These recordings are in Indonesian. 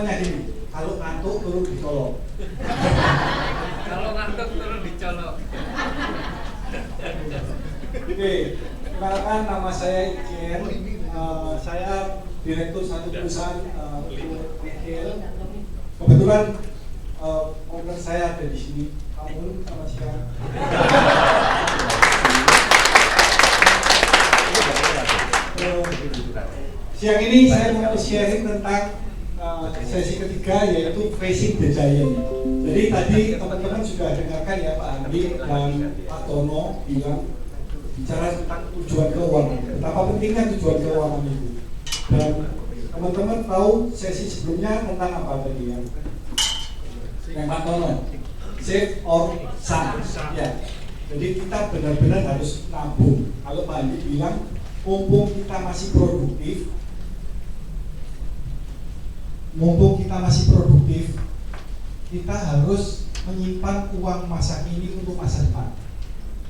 Contohnya gini, kalau ngantuk turun dicolok. Kalau ngantuk turun dicolok. Oke, perkenalkan nama saya Ijen. Saya direktur satu perusahaan retail. Kebetulan owner saya ada di sini. Kamu sama siapa? Siang ini saya mau sharing tentang sesi ketiga, yaitu Facing the Giant. Jadi tadi teman-teman sudah dengarkan ya, Pak Andi dan Pak Tono bilang bicara tentang tujuan keuangan, betapa pentingnya tujuan keuangan itu. Dan teman-teman tahu sesi sebelumnya tentang apa tadi ya? Yang Pak Tono, save or save. Ya. Jadi kita benar-benar harus nabung. Kalau Pak Andi bilang, mumpung kita masih produktif, kita harus menyimpan uang masa kini untuk masa depan.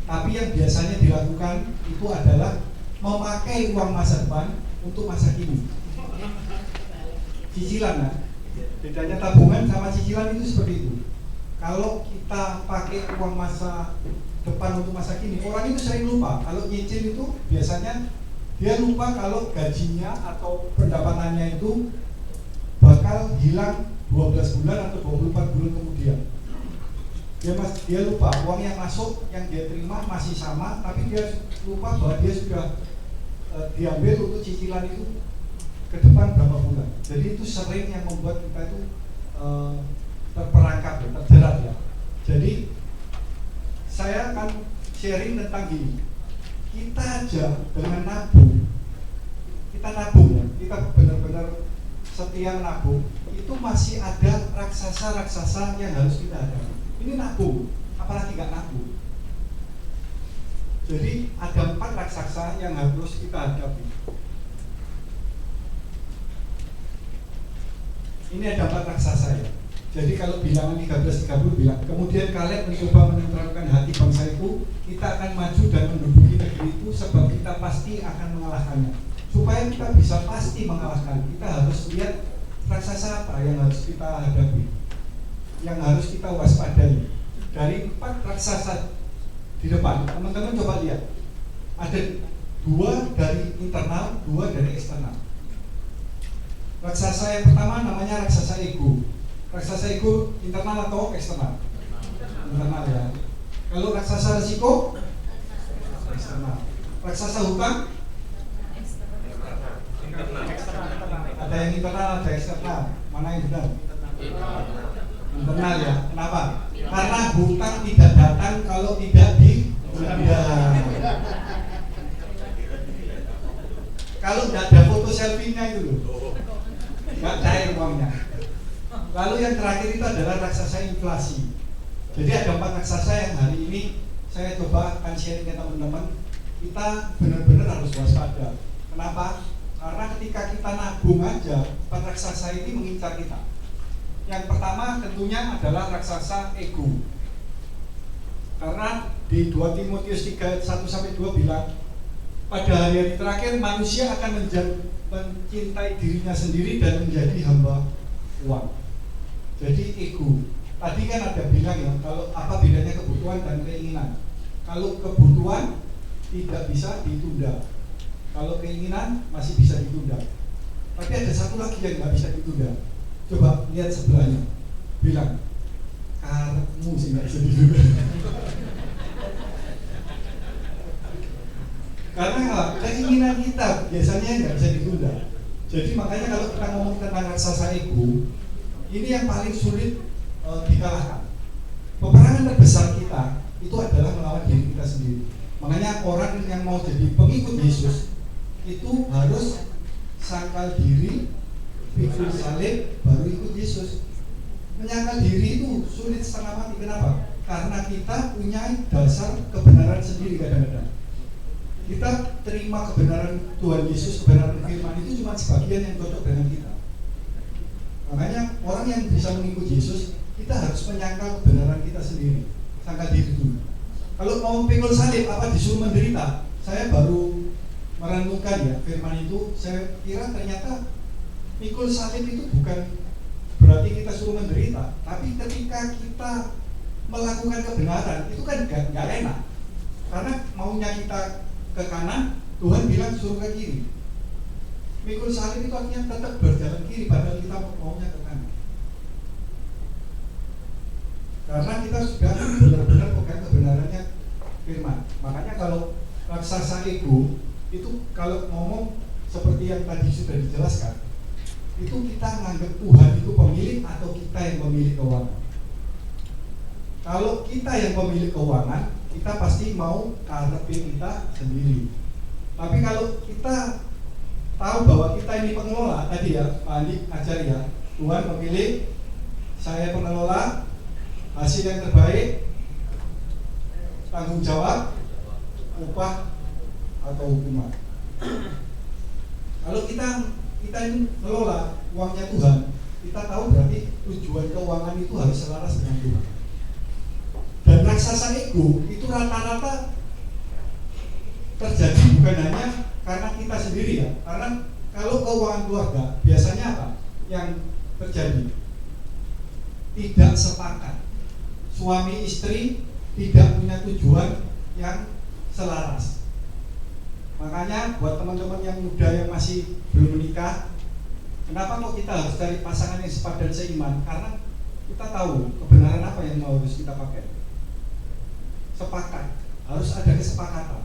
Tapi yang biasanya dilakukan itu adalah memakai uang masa depan untuk masa kini. Cicilan, nah. Bedanya tabungan sama cicilan itu seperti itu. Kalau kita pakai uang masa depan untuk masa kini, orang itu sering lupa. Kalau nyicil itu biasanya dia lupa kalau gajinya atau pendapatannya itu bakal hilang 12 bulan atau 24 bulan kemudian. Dia lupa uang yang masuk, yang dia terima masih sama, tapi dia lupa bahwa dia sudah diambil untuk cicilan itu ke depan berapa bulan. Jadi itu sering yang membuat kita itu terperangkap, terjerat ya. Jadi saya akan sharing tentang gini. Kita aja dengan nabung, kita benar-benar setia menabung, itu masih ada raksasa-raksasa yang harus kita hadapi. Ini nabung, apalagi nggak nabung. Jadi ada 4 raksasa yang harus kita hadapi. Ini ada 4 raksasa ya. Jadi kalau bilangan 13:30 bilang, kemudian kalian mencoba menenteramkan hati bangsa itu, kita akan maju dan menduduki negeri itu, sebab kita pasti akan mengalahkannya. Supaya kita bisa pasti mengalahkan, kita harus lihat raksasa apa yang harus kita hadapi, yang harus kita waspadai. Dari 4 raksasa di depan, teman-teman coba lihat, ada 2 dari internal, 2 dari eksternal. Raksasa yang pertama namanya raksasa ego. Raksasa ego internal atau eksternal? Internal ya. Kalau raksasa risiko? Eksternal. Raksasa hutang? Ada yang internal, ada eksternal. Mana yang benar? Internal ya. Kenapa? Karena hutang tidak datang kalau tidak ditunda. Kalau tidak ada foto selfie-nya itu loh, nggak cair uangnya. Lalu yang terakhir itu adalah raksasa inflasi. Jadi ada 4 raksasa yang hari ini saya coba akan sharing ke teman-teman. Kita benar-benar harus waspada. Kenapa? Karena ketika kita nabung aja, 4 raksasa ini mengincar kita. Yang pertama tentunya adalah raksasa ego. Karena di 2 Timotius 3:1-2 bilang, pada hari-hari terakhir manusia akan mencintai dirinya sendiri dan menjadi hamba uang. Jadi ego. Tadi kan ada bilang ya, kalau apa bedanya kebutuhan dan keinginan. Kalau kebutuhan tidak bisa ditunda, kalau keinginan masih bisa ditunda. Tapi ada satu lagi yang nggak bisa ditunda. Coba lihat sebelahnya, bilang karepmu sih nggak bisa ditunda. Karena keinginan kita biasanya nggak bisa ditunda. Jadi makanya kalau kita ngomong tentang raksasa ego, ini yang paling sulit dikalahkan. Peperangan terbesar kita itu adalah melawan diri kita sendiri. Makanya orang yang mau jadi pengikut Yesus itu harus sangkal diri, pikul salib, baru ikut Yesus. Menyangkal diri itu sulit setengah mati. Kenapa? Karena kita punya dasar kebenaran sendiri kadang-kadang. Kita terima kebenaran Tuhan Yesus, kebenaran firman itu cuma sebagian yang cocok dengan kita. Makanya orang yang bisa mengikut Yesus, kita harus menyangkal kebenaran kita sendiri, sangkal diri dulu. Kalau mau pikul salib, apa disuruh menderita? Saya baru merenungkan ya firman itu, saya kira ternyata pikul salib itu bukan berarti kita suruh menderita. Tapi ketika kita melakukan kebenaran itu kan nggak enak, karena maunya kita ke kanan, Tuhan bilang suruh ke kiri. Mikul salib itu artinya tetap berjalan kiri, padahal kita maunya ke kanan. Karena kita sudah benar-benar pegang kebenarannya firman. Makanya kalau raksasa ego itu kalau ngomong seperti yang tadi sudah dijelaskan, itu kita nganggap Tuhan itu pemilik atau kita yang pemilik keuangan. Kalau kita yang pemilik keuangan, kita pasti mau karepin kita sendiri. Tapi kalau kita tahu bahwa kita ini pengelola, tadi ya Pak Andi ajar ya, Tuhan memilih, saya pengelola, hasil yang terbaik, tanggung jawab, upah atau hukuman. Kalau kita ini mengelola uangnya Tuhan, kita tahu berarti tujuan keuangan itu harus selaras dengan Tuhan. Dan raksasa ego itu rata-rata terjadi bukan hanya karena kita sendiri ya, karena kalau keuangan keluarga biasanya apa yang terjadi? Tidak sepakat, suami istri tidak punya tujuan yang selaras. Makanya buat teman-teman yang muda yang masih belum menikah, kenapa kok kita harus cari pasangan yang sepadan seiman? Karena kita tahu kebenaran apa yang harus kita pakai. Sepakat, harus ada kesepakatan.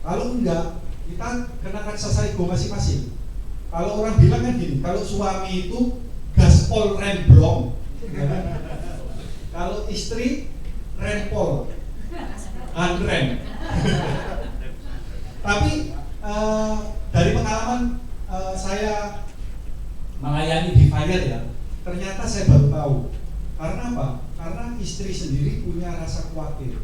Kalau enggak, kita kena raksasa ego masing-masing. Kalau orang bilang kan gini, kalau suami itu gaspol remblong, ya kan? Kalau istri rempol, anrem. Tapi dari pengalaman saya melayani di Fire ya, ternyata saya baru tahu. Karena apa? Karena istri sendiri punya rasa khawatir.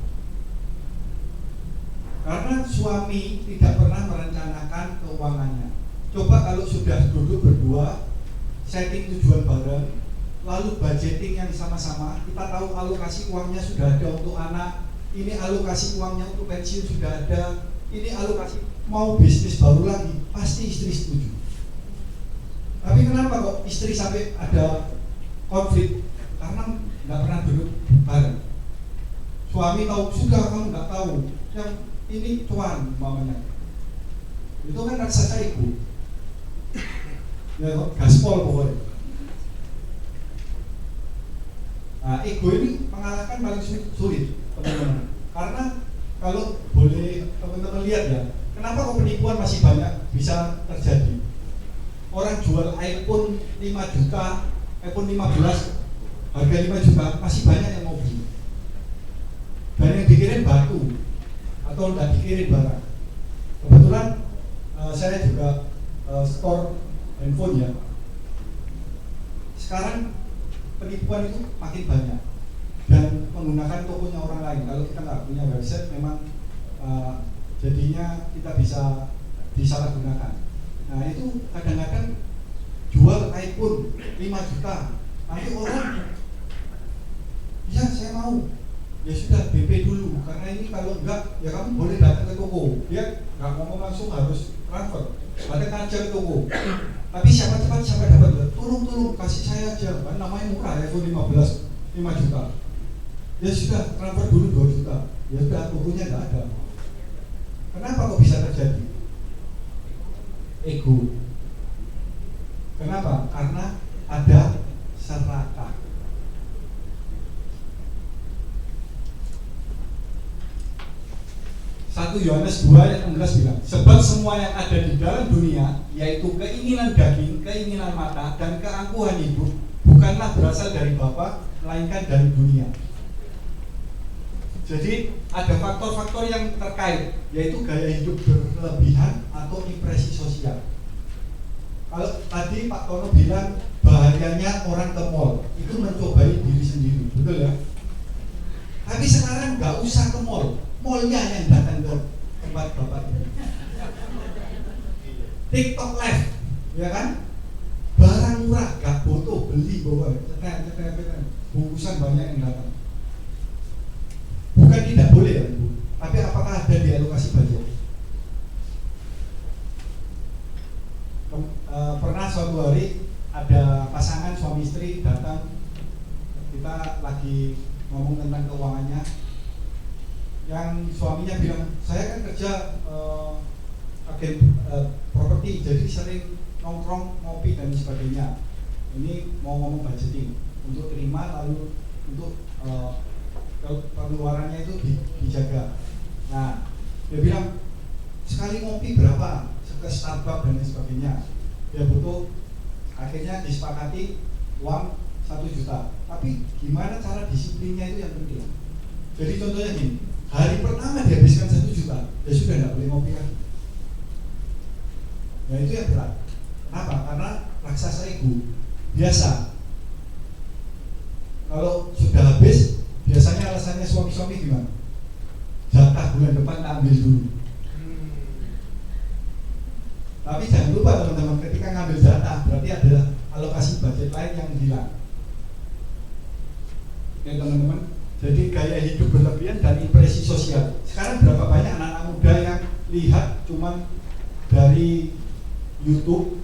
Karena suami tidak pernah merencanakan keuangannya. Coba kalau sudah duduk berdua, setting tujuan bareng, lalu budgeting yang sama-sama, kita tahu alokasi uangnya sudah ada untuk anak, ini alokasi uangnya untuk pensiun sudah ada, ini alokasi mau bisnis baru lagi, pasti istri setuju. Tapi kenapa kok istri sampai ada konflik? Karena nggak pernah duduk bareng. Suami tahu, sudah kamu nggak tahu, yang ini tuan mamanya. Itu kan raksasa ego. Ya gaspol pokoknya. Nah, ego ini mengalahkan paling sulit teman-teman. Karena kalau boleh teman-teman lihat ya, kenapa kok penipuan masih banyak bisa terjadi? Orang jual iPhone 5 juta, iPhone 15 harga 5 juta, masih banyak yang mau beli. Dan yang dikirim batu atau tidak dikirim barang. Kebetulan saya juga store handphone ya. Sekarang penipuan itu makin banyak dan menggunakan tokonya orang lain. Kalau kita nggak punya website, memang jadinya kita bisa disalahgunakan. Nah itu kadang-kadang jual iPhone 5 juta, nanti orang ya saya mau, ya sudah BP dulu, karena ini kalau enggak ya kamu boleh datang ke toko. Dia nggak ngomong langsung harus transfer, ada aja ke toko. Tapi siapa cepat siapa dapat, tolong kasih saya aja, kan namanya murah iPhone 15 5 juta. Ya sudah transfer dulu 2 juta, ya sudah tokonya nggak ada. Kenapa kok bisa terjadi? Ego. Kenapa? Karena ada serakah. 1 Yohanes 2 ayat 16 bilang, sebab semua yang ada di dalam dunia, yaitu keinginan daging, keinginan mata, dan keangkuhan hidup, bukanlah berasal dari Bapa, melainkan dari dunia. Jadi ada faktor-faktor yang terkait, yaitu gaya hidup berlebihan atau impresi sosial. Kalau tadi Pak Tono bilang bahayanya orang ke mall, itu mencobai diri sendiri, betul ya? Tapi sekarang nggak usah ke mall, mallnya yang datang ke tempat Bapak. TikTok live, ya kan? Barang murah, gak foto, beli bawa, cetek, bungkusan banyak yang datang. Bukan tidak boleh ya Bu, tapi apakah ada di alokasi budget? Pernah suatu hari ada pasangan suami suami istri datang, kita lagi ngomong tentang keuangannya. Yang suaminya bilang, saya kan kerja agen properti, jadi sering nongkrong, ngopi dan sebagainya. Ini mau ngomong budgeting untuk terima, lalu untuk pengeluarannya itu dijaga. Nah, dia bilang sekali ngopi berapa, ke Starbucks dan sebagainya. Dia butuh, akhirnya disepakati uang 1 juta. Tapi gimana cara disiplinnya itu yang penting. Jadi contohnya gini, hari pertama dihabiskan 1 juta, ya sudah tidak boleh ngopi lagi. Nah itu yang berat. Kenapa? Karena raksasa ego. Biasa kalau sudah habis, biasanya alasannya suami-suami gimana? Jatah bulan depan tak ambil dulu. Tapi jangan lupa teman-teman, ketika ngambil jatah berarti ada alokasi budget lain yang hilang. Oke teman-teman, jadi gaya hidup berlebihan dan impresi sosial. Sekarang berapa banyak anak-anak muda yang lihat cuman dari YouTube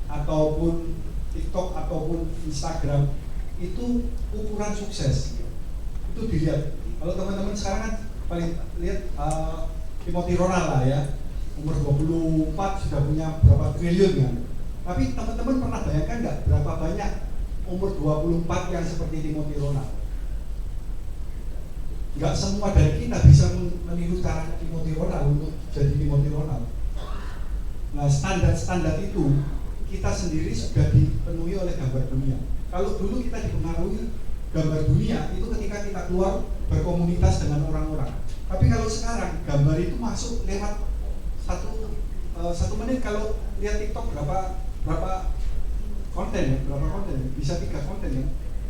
ataupun TikTok ataupun Instagram, itu ukuran sukses. Itu dilihat. Kalau teman-teman sekarang kan paling lihat Timothy Ronald lah ya, umur 24 sudah punya berapa triliun kan. Tapi teman-teman pernah bayangkan nggak berapa banyak umur 24 yang seperti Timothy Ronald? Nggak semua dari kita bisa meniru cara Timothy Ronald untuk jadi Timothy Ronald. Nah standar-standar itu kita sendiri sudah dipenuhi oleh gambar dunia. Kalau dulu kita dipengaruhi gambar dunia itu ketika kita keluar berkomunitas dengan orang-orang. Tapi kalau sekarang gambar itu masuk lewat satu menit. Kalau lihat TikTok berapa konten ya, bisa 3 konten ya.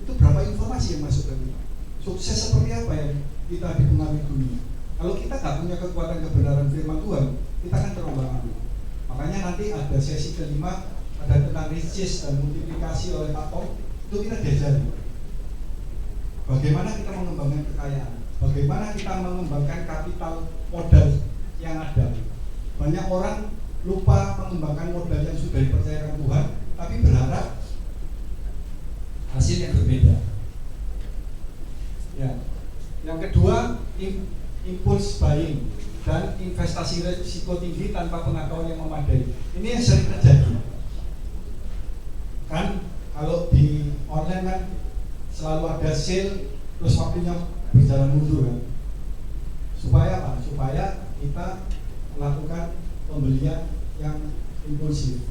Itu berapa informasi yang masuk dari kita. Sukses seperti apa yang kita dipengaruhi dunia. Kalau kita nggak punya kekuatan kebenaran firman Tuhan, kita akan terombang-ambing. Makanya nanti ada sesi kelima, ada tentang riches dan multiplikasi oleh Pak Tom. Itu kita diajari bagaimana kita mengembangkan kekayaan, bagaimana kita mengembangkan kapital modal yang ada. Banyak orang lupa mengembangkan modal yang sudah dipercayakan Tuhan, tapi berharap hasil yang berbeda. Ya. Yang kedua, impulse buying dan investasi risiko tinggi tanpa pengetahuan yang memadai. Ini yang sering terjadi. Kan kalau di online kan selalu ada sale, terus waktunya berjalan mundur kan. Supaya apa? Supaya kita melakukan pembelian yang impulsif.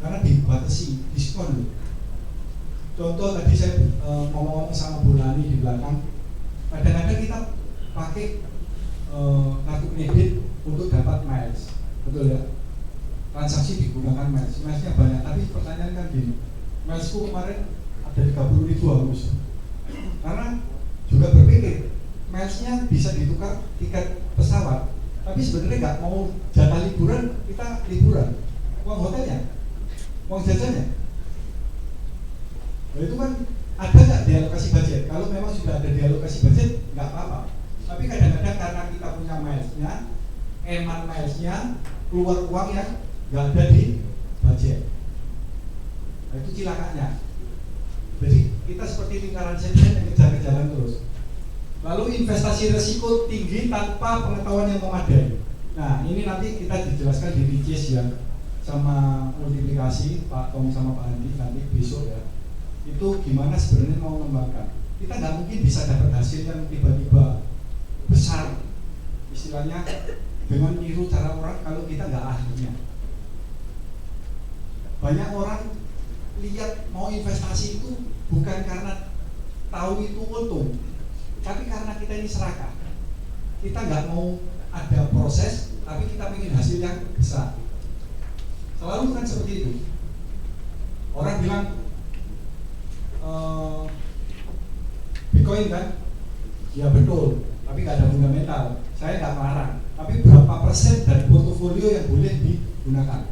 Karena dibatasi diskon. Contoh tadi saya ngomong sama Bu Nani di belakang, kadang-kadang kita pakai kartu kredit untuk dapat miles, betul ya? Transaksi digunakan milesnya banyak, tapi pertanyaan kan gini, milesku kemarin ada 30.000 harus. Karena juga berpikir milesnya bisa ditukar tiket pesawat, tapi sebenarnya nggak mau jatah liburan, kita liburan, uang hotelnya, uang jajannya. Nah itu kan ada nggak dialokasi budget? Kalau memang sudah ada dialokasi budget, nggak apa-apa. Tapi kadang-kadang karena kita punya milesnya, eman milesnya, keluar uang yang nggak ada di budget. Nah itu cilakanya. Jadi kita seperti lingkaran setan yang kejar-kejaran terus. Lalu investasi risiko tinggi tanpa pengetahuan yang memadai. Nah ini nanti kita dijelaskan di riches ya, sama multiplikasi Pak Tom sama Pak Andi nanti besok ya. Itu gimana sebenarnya mau mengembangkan. Kita nggak mungkin bisa dapat hasil yang tiba-tiba besar, istilahnya dengan niru cara orang kalau kita nggak ahlinya. Banyak orang lihat mau investasi itu bukan karena tahu itu untung, tapi karena kita ini serakah. Kita nggak mau ada proses, tapi kita ingin hasil yang besar. Selalu kan seperti itu. Orang bilang Bitcoin kan, ya betul, tapi nggak ada fundamental. Saya nggak melarang, tapi berapa persen dari portofolio yang boleh digunakan?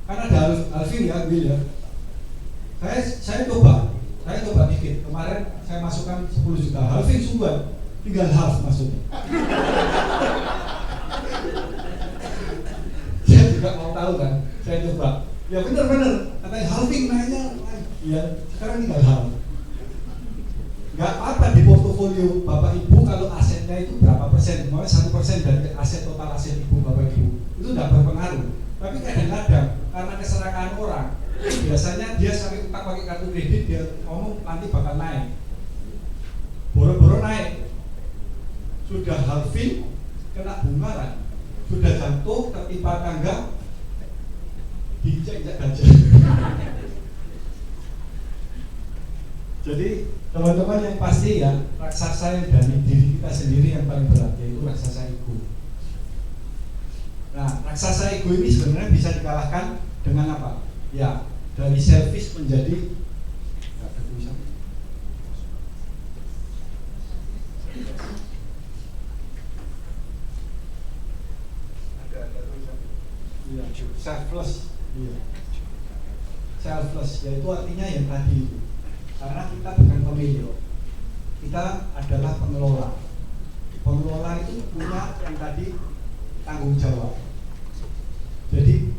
Karena ada Alvin ya, Will ya. Saya coba dikit. Kemarin saya masukkan 10 juta. Alvin sungguhan, tinggal half masuknya. Saya juga mau tahu kan, saya coba. Ya benar-benar, katanya halving nanya, Ya, sekarang tinggal hal. Nggak apa di portofolio Bapak Ibu kalau asetnya itu berapa persen, mau 1% dari aset total aset Ibu Bapak Ibu itu nggak berpengaruh. Tapi kadang-kadang karena keserakahan orang, biasanya dia sampai utang pakai kartu kredit, dia ngomong nanti bakal naik, boro-boro naik, sudah halving kena bunga kan, sudah jatuh tertimpa tangga, diinjak-injak gajah. Jadi teman-teman yang pasti ya, raksasa yang dari diri kita sendiri yang paling berat, yaitu raksasa ego. Nah, raksasa ego ini sebenarnya bisa dikalahkan dengan apa? Ya, dari selfish menjadi selfless. Selfless yaitu artinya yang tadi itu. Karena kita bukan pemilik, kita adalah pengelola. Pengelola itu punya yang tadi tanggung jawab. Jadi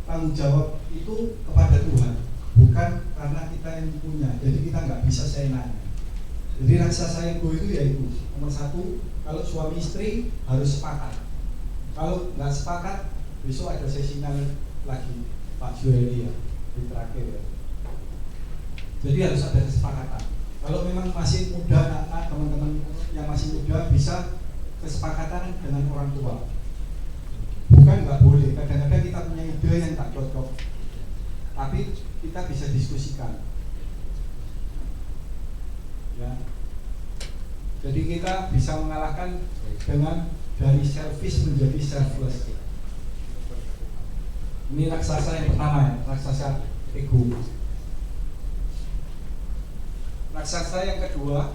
tanggung jawab itu kepada Tuhan, bukan karena kita yang punya. Jadi kita nggak bisa seenaknya. Jadi raksasa ego itu yaitu nomor satu, kalau suami istri harus sepakat. Kalau nggak sepakat, besok ada sesinya lagi Pak Joeli ya, di terakhir ya. Jadi harus ada kesepakatan. Kalau memang masih muda, anak teman-teman yang masih muda bisa kesepakatan dengan orang tua. Bukan nggak boleh. Kadang-kadang kita punya ide yang tak cocok, tapi kita bisa diskusikan. Ya. Jadi kita bisa mengalahkan dengan dari selfish menjadi selfless. Ini raksasa yang pertama ya, raksasa ego. Raksasa yang kedua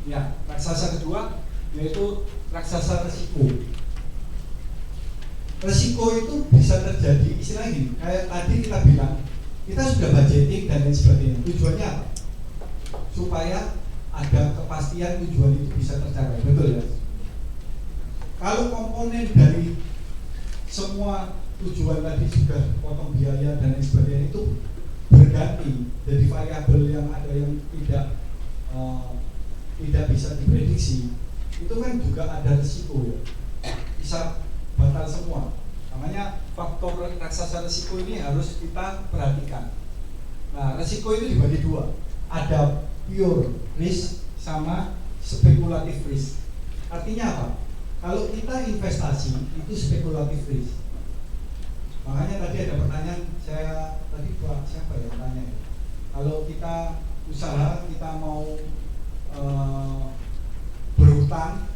ya, raksasa kedua yaitu raksasa resiko. Resiko itu bisa terjadi istilah ini, kayak tadi kita bilang kita sudah budgeting dan lain sebagainya. Tujuannya apa? Supaya ada kepastian tujuan itu bisa tercapai, betul ya? Kalau komponen dari semua tujuan tadi sudah potong biaya dan lain sebagainya itu berganti, jadi variabel yang ada yang tidak bisa diprediksi, itu kan juga ada risiko ya, bisa batal semua. Makanya faktor raksasa risiko ini harus kita perhatikan. Nah, risiko itu dibagi dua, ada pure risk sama speculative risk. Artinya apa? Kalau kita investasi itu spekulatif risk. Makanya tadi ada pertanyaan, saya tadi buat siapa ya tanya? Kalau kita usaha, kita mau berhutang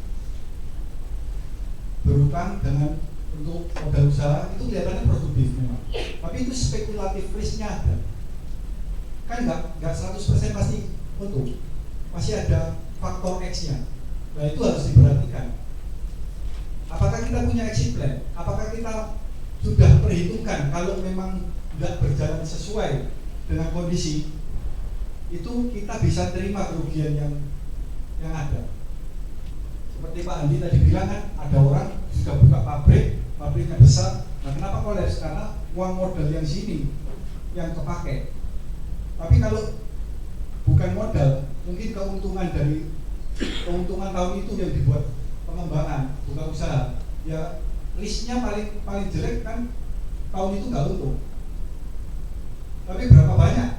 dengan untuk modal usaha, itu kelihatannya produktif memang. Tapi itu spekulatif risknya ada. Kan nggak 100% pasti untung. Masih ada faktor X-nya. Nah itu harus diperhatikan. Apakah kita punya exit plan? Apakah kita sudah perhitungkan kalau memang tidak berjalan sesuai dengan kondisi itu, kita bisa terima kerugian yang ada. Seperti Pak Andi tadi bilang kan, ada orang sudah buka pabriknya besar. Nah kenapa kolaps? Karena uang modal yang sini yang kepake. Tapi kalau bukan modal, mungkin keuntungan tahun itu yang dibuat pengembangan, bukan usaha. Ya risknya paling jelek kan tahun itu nggak untung. Tapi berapa banyak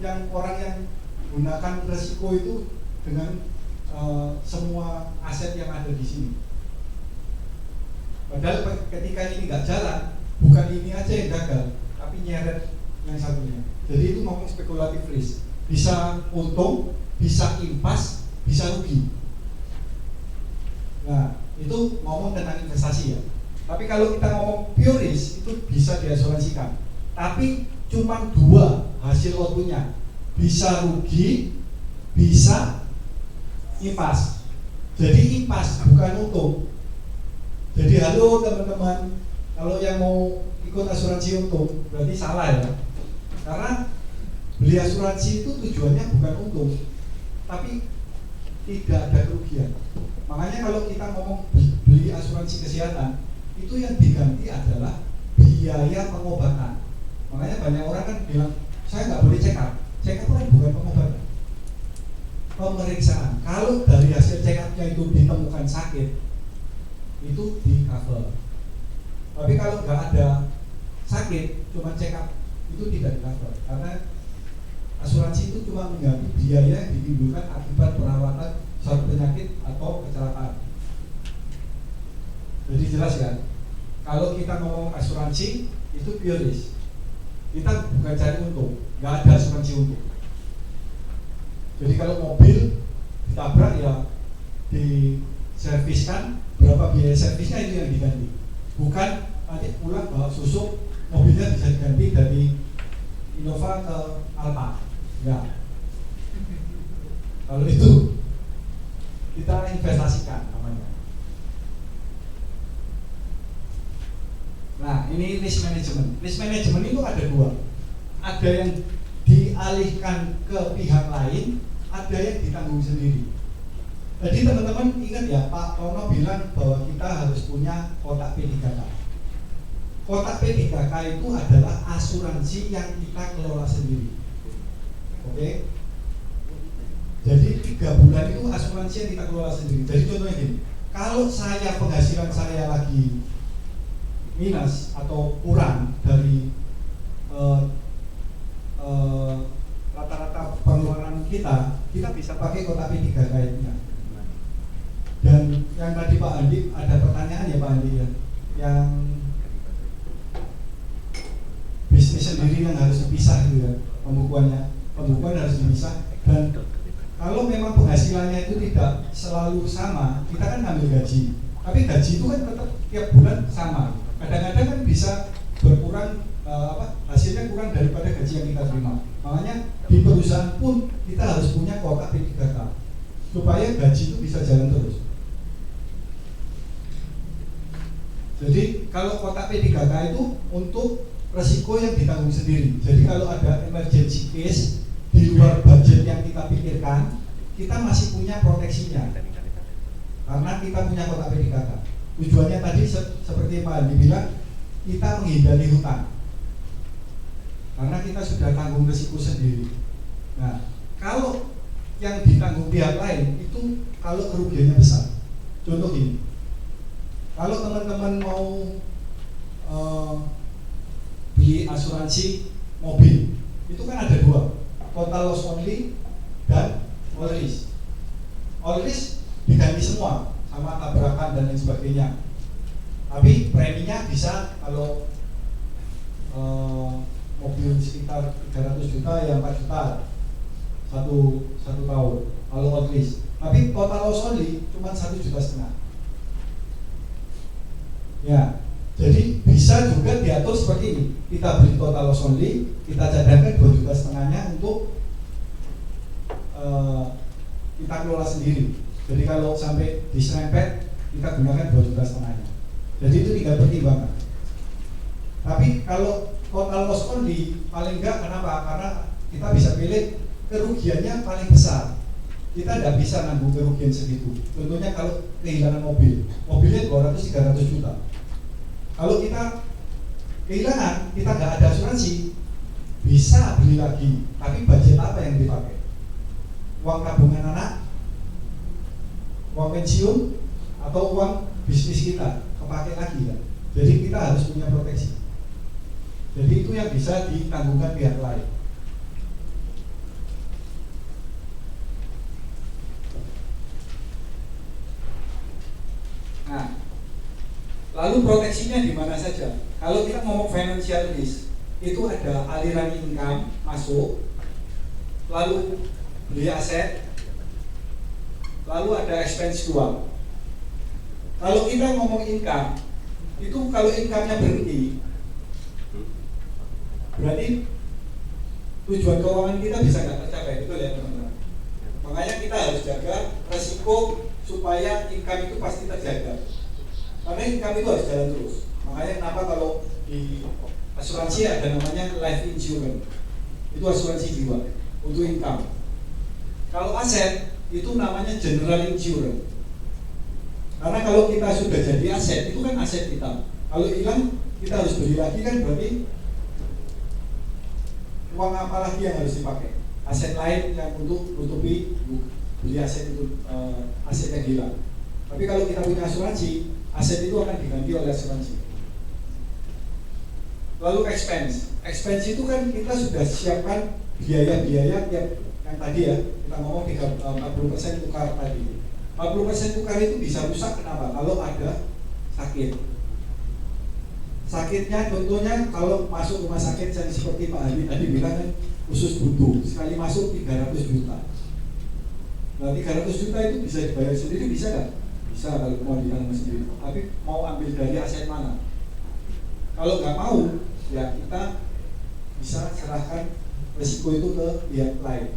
yang orang yang gunakan resiko itu dengan semua aset yang ada di sini. Padahal ketika ini nggak jalan, bukan ini aja yang gagal, tapi nyeret yang satunya. Jadi itu ngomong spekulatif risk. Bisa untung, bisa impas, bisa rugi. Nah, itu ngomong tentang investasi ya. Tapi kalau kita ngomong pure risk, itu bisa diasuransikan. Tapi cuma dua hasil outputnya, bisa rugi, bisa impas. Jadi impas bukan untung. Jadi halo teman-teman, kalau yang mau ikut asuransi untung berarti salah ya. Karena beli asuransi itu tujuannya bukan untung, tapi tidak ada kerugian. Makanya kalau kita ngomong beli asuransi kesehatan, itu yang diganti adalah biaya pengobatan. Makanya banyak orang kan bilang, saya nggak boleh check up. Check up kan bukan pengobatan, pemeriksaan. Kalau dari hasil check up-nya itu ditemukan sakit, itu di cover. Tapi kalau nggak ada sakit, cuma check up, itu tidak di cover. Karena asuransi itu cuma mengganti biaya yang ditimbulkan akibat perawatan suatu penyakit atau kecelakaan. Jadi jelas ya, kalau kita ngomong asuransi itu pure risk. Kita bukan cari untung, nggak ada asuransi untung. Jadi kalau mobil ditabrak ya diserviskan, berapa biaya servisnya itu yang diganti. Bukan nanti pulang bawa susuk, mobilnya bisa diganti dari Innova ke Alfa. Ya. Kalau itu kita investasikan namanya. Nah, ini risk management. Risk management itu ada dua. Ada yang dialihkan ke pihak lain, ada yang ditanggung sendiri. Jadi teman-teman ingat ya, Pak Tono bilang bahwa kita harus punya kotak P3K. Kotak P3K itu adalah asuransi yang kita kelola sendiri. Oke? Jadi 3 bulan itu asuransi yang kita kelola sendiri. Jadi contohnya gini, kalau saya penghasilan saya lagi minus atau kurang dari rata-rata pengeluaran kita bisa pakai kotak P3K nya. Dan yang tadi Pak Andi ada pertanyaan ya Pak Andi ya, yang bisnis sendiri yang harus dipisah gitu ya, pembukuan harus dipisah. Dan kalau memang penghasilannya itu tidak selalu sama, kita kan ambil gaji, tapi gaji itu kan tetap tiap bulan sama. Kadang-kadang kan bisa berkurang, hasilnya kurang daripada gaji yang kita terima. Makanya di perusahaan pun kita harus punya kotak P3K supaya gaji itu bisa jalan terus. Jadi kalau kotak P3K itu untuk resiko yang ditanggung sendiri. Jadi kalau ada emergency case di luar budget yang kita pikirkan, kita masih punya proteksinya karena kita punya kotak P3K. Tujuannya tadi seperti Pak Andi bilang, kita menghindari hutang karena kita sudah tanggung resiko sendiri. Nah, kalau yang ditanggung pihak lain itu kalau kerugiannya besar. Contoh gini, kalau teman-teman mau beli asuransi mobil, itu kan ada dua, total loss only dan all risk. All risk diganti semua sama tabrakan dan lain sebagainya. Tapi preminya bisa kalau mobil sekitar 300 juta ya 4 juta satu tahun kalau all risk. Tapi total loss only cuma 1,5 juta. Ya, jadi bisa juga diatur seperti ini. Kita beli total loss only, kita cadangkan 2,5 juta untuk kita kelola sendiri. Jadi kalau sampai diserempet, kita gunakan 2,5 juta. Jadi itu tinggal pertimbangan. Tapi kalau total loss only paling enggak, kenapa? Karena kita bisa pilih kerugiannya paling besar. Kita tidak bisa nanggung kerugian segitu. Contohnya kalau kehilangan mobilnya 200-300 juta. Kalau kita kehilangan, kita nggak ada asuransi, bisa beli lagi. Tapi budget apa yang dipakai? Uang tabungan anak, uang pensiun, atau uang bisnis kita kepake lagi ya. Jadi kita harus punya proteksi. Jadi itu yang bisa ditanggungkan pihak lain. Nah, lalu proteksinya di mana saja? Kalau kita ngomong financial risk, itu ada aliran income masuk, lalu beli aset, lalu ada expense keluar. Kalau kita ngomong income, itu kalau income-nya berhenti, berarti tujuan keuangan kita bisa nggak tercapai, betul ya teman-teman? Makanya kita harus jaga resiko supaya income itu pasti terjaga. Karena income itu harus jalan terus. Makanya kenapa kalau di asuransi ada namanya life insurance, itu asuransi jiwa untuk income. Kalau aset itu namanya general insurance, Karena kalau kita sudah jadi aset, itu kan aset kita. Kalau hilang, kita harus beli lagi kan, berarti uang apa lagi yang harus dipakai? Aset lain yang untuk menutupi beli aset itu, aset yang hilang. Tapi kalau kita punya asuransi, aset itu akan diganti oleh asuransi. Lalu expense itu kan kita sudah siapkan biaya-biaya yang tadi ya, kita ngomong 40% tukar tadi. 40% tukar itu bisa rusak, kenapa? Kalau ada sakit. Sakitnya contohnya kalau masuk rumah sakit yang seperti Pak Hadi tadi bilang kan, khusus buntu, sekali masuk 300 juta. Nah 300 juta itu bisa dibayar sendiri, bisa kan? Bisa kalau mau ditanggung sendiri. Tapi mau ambil dari aset mana? Kalau nggak mau, ya kita bisa serahkan resiko itu ke pihak lain.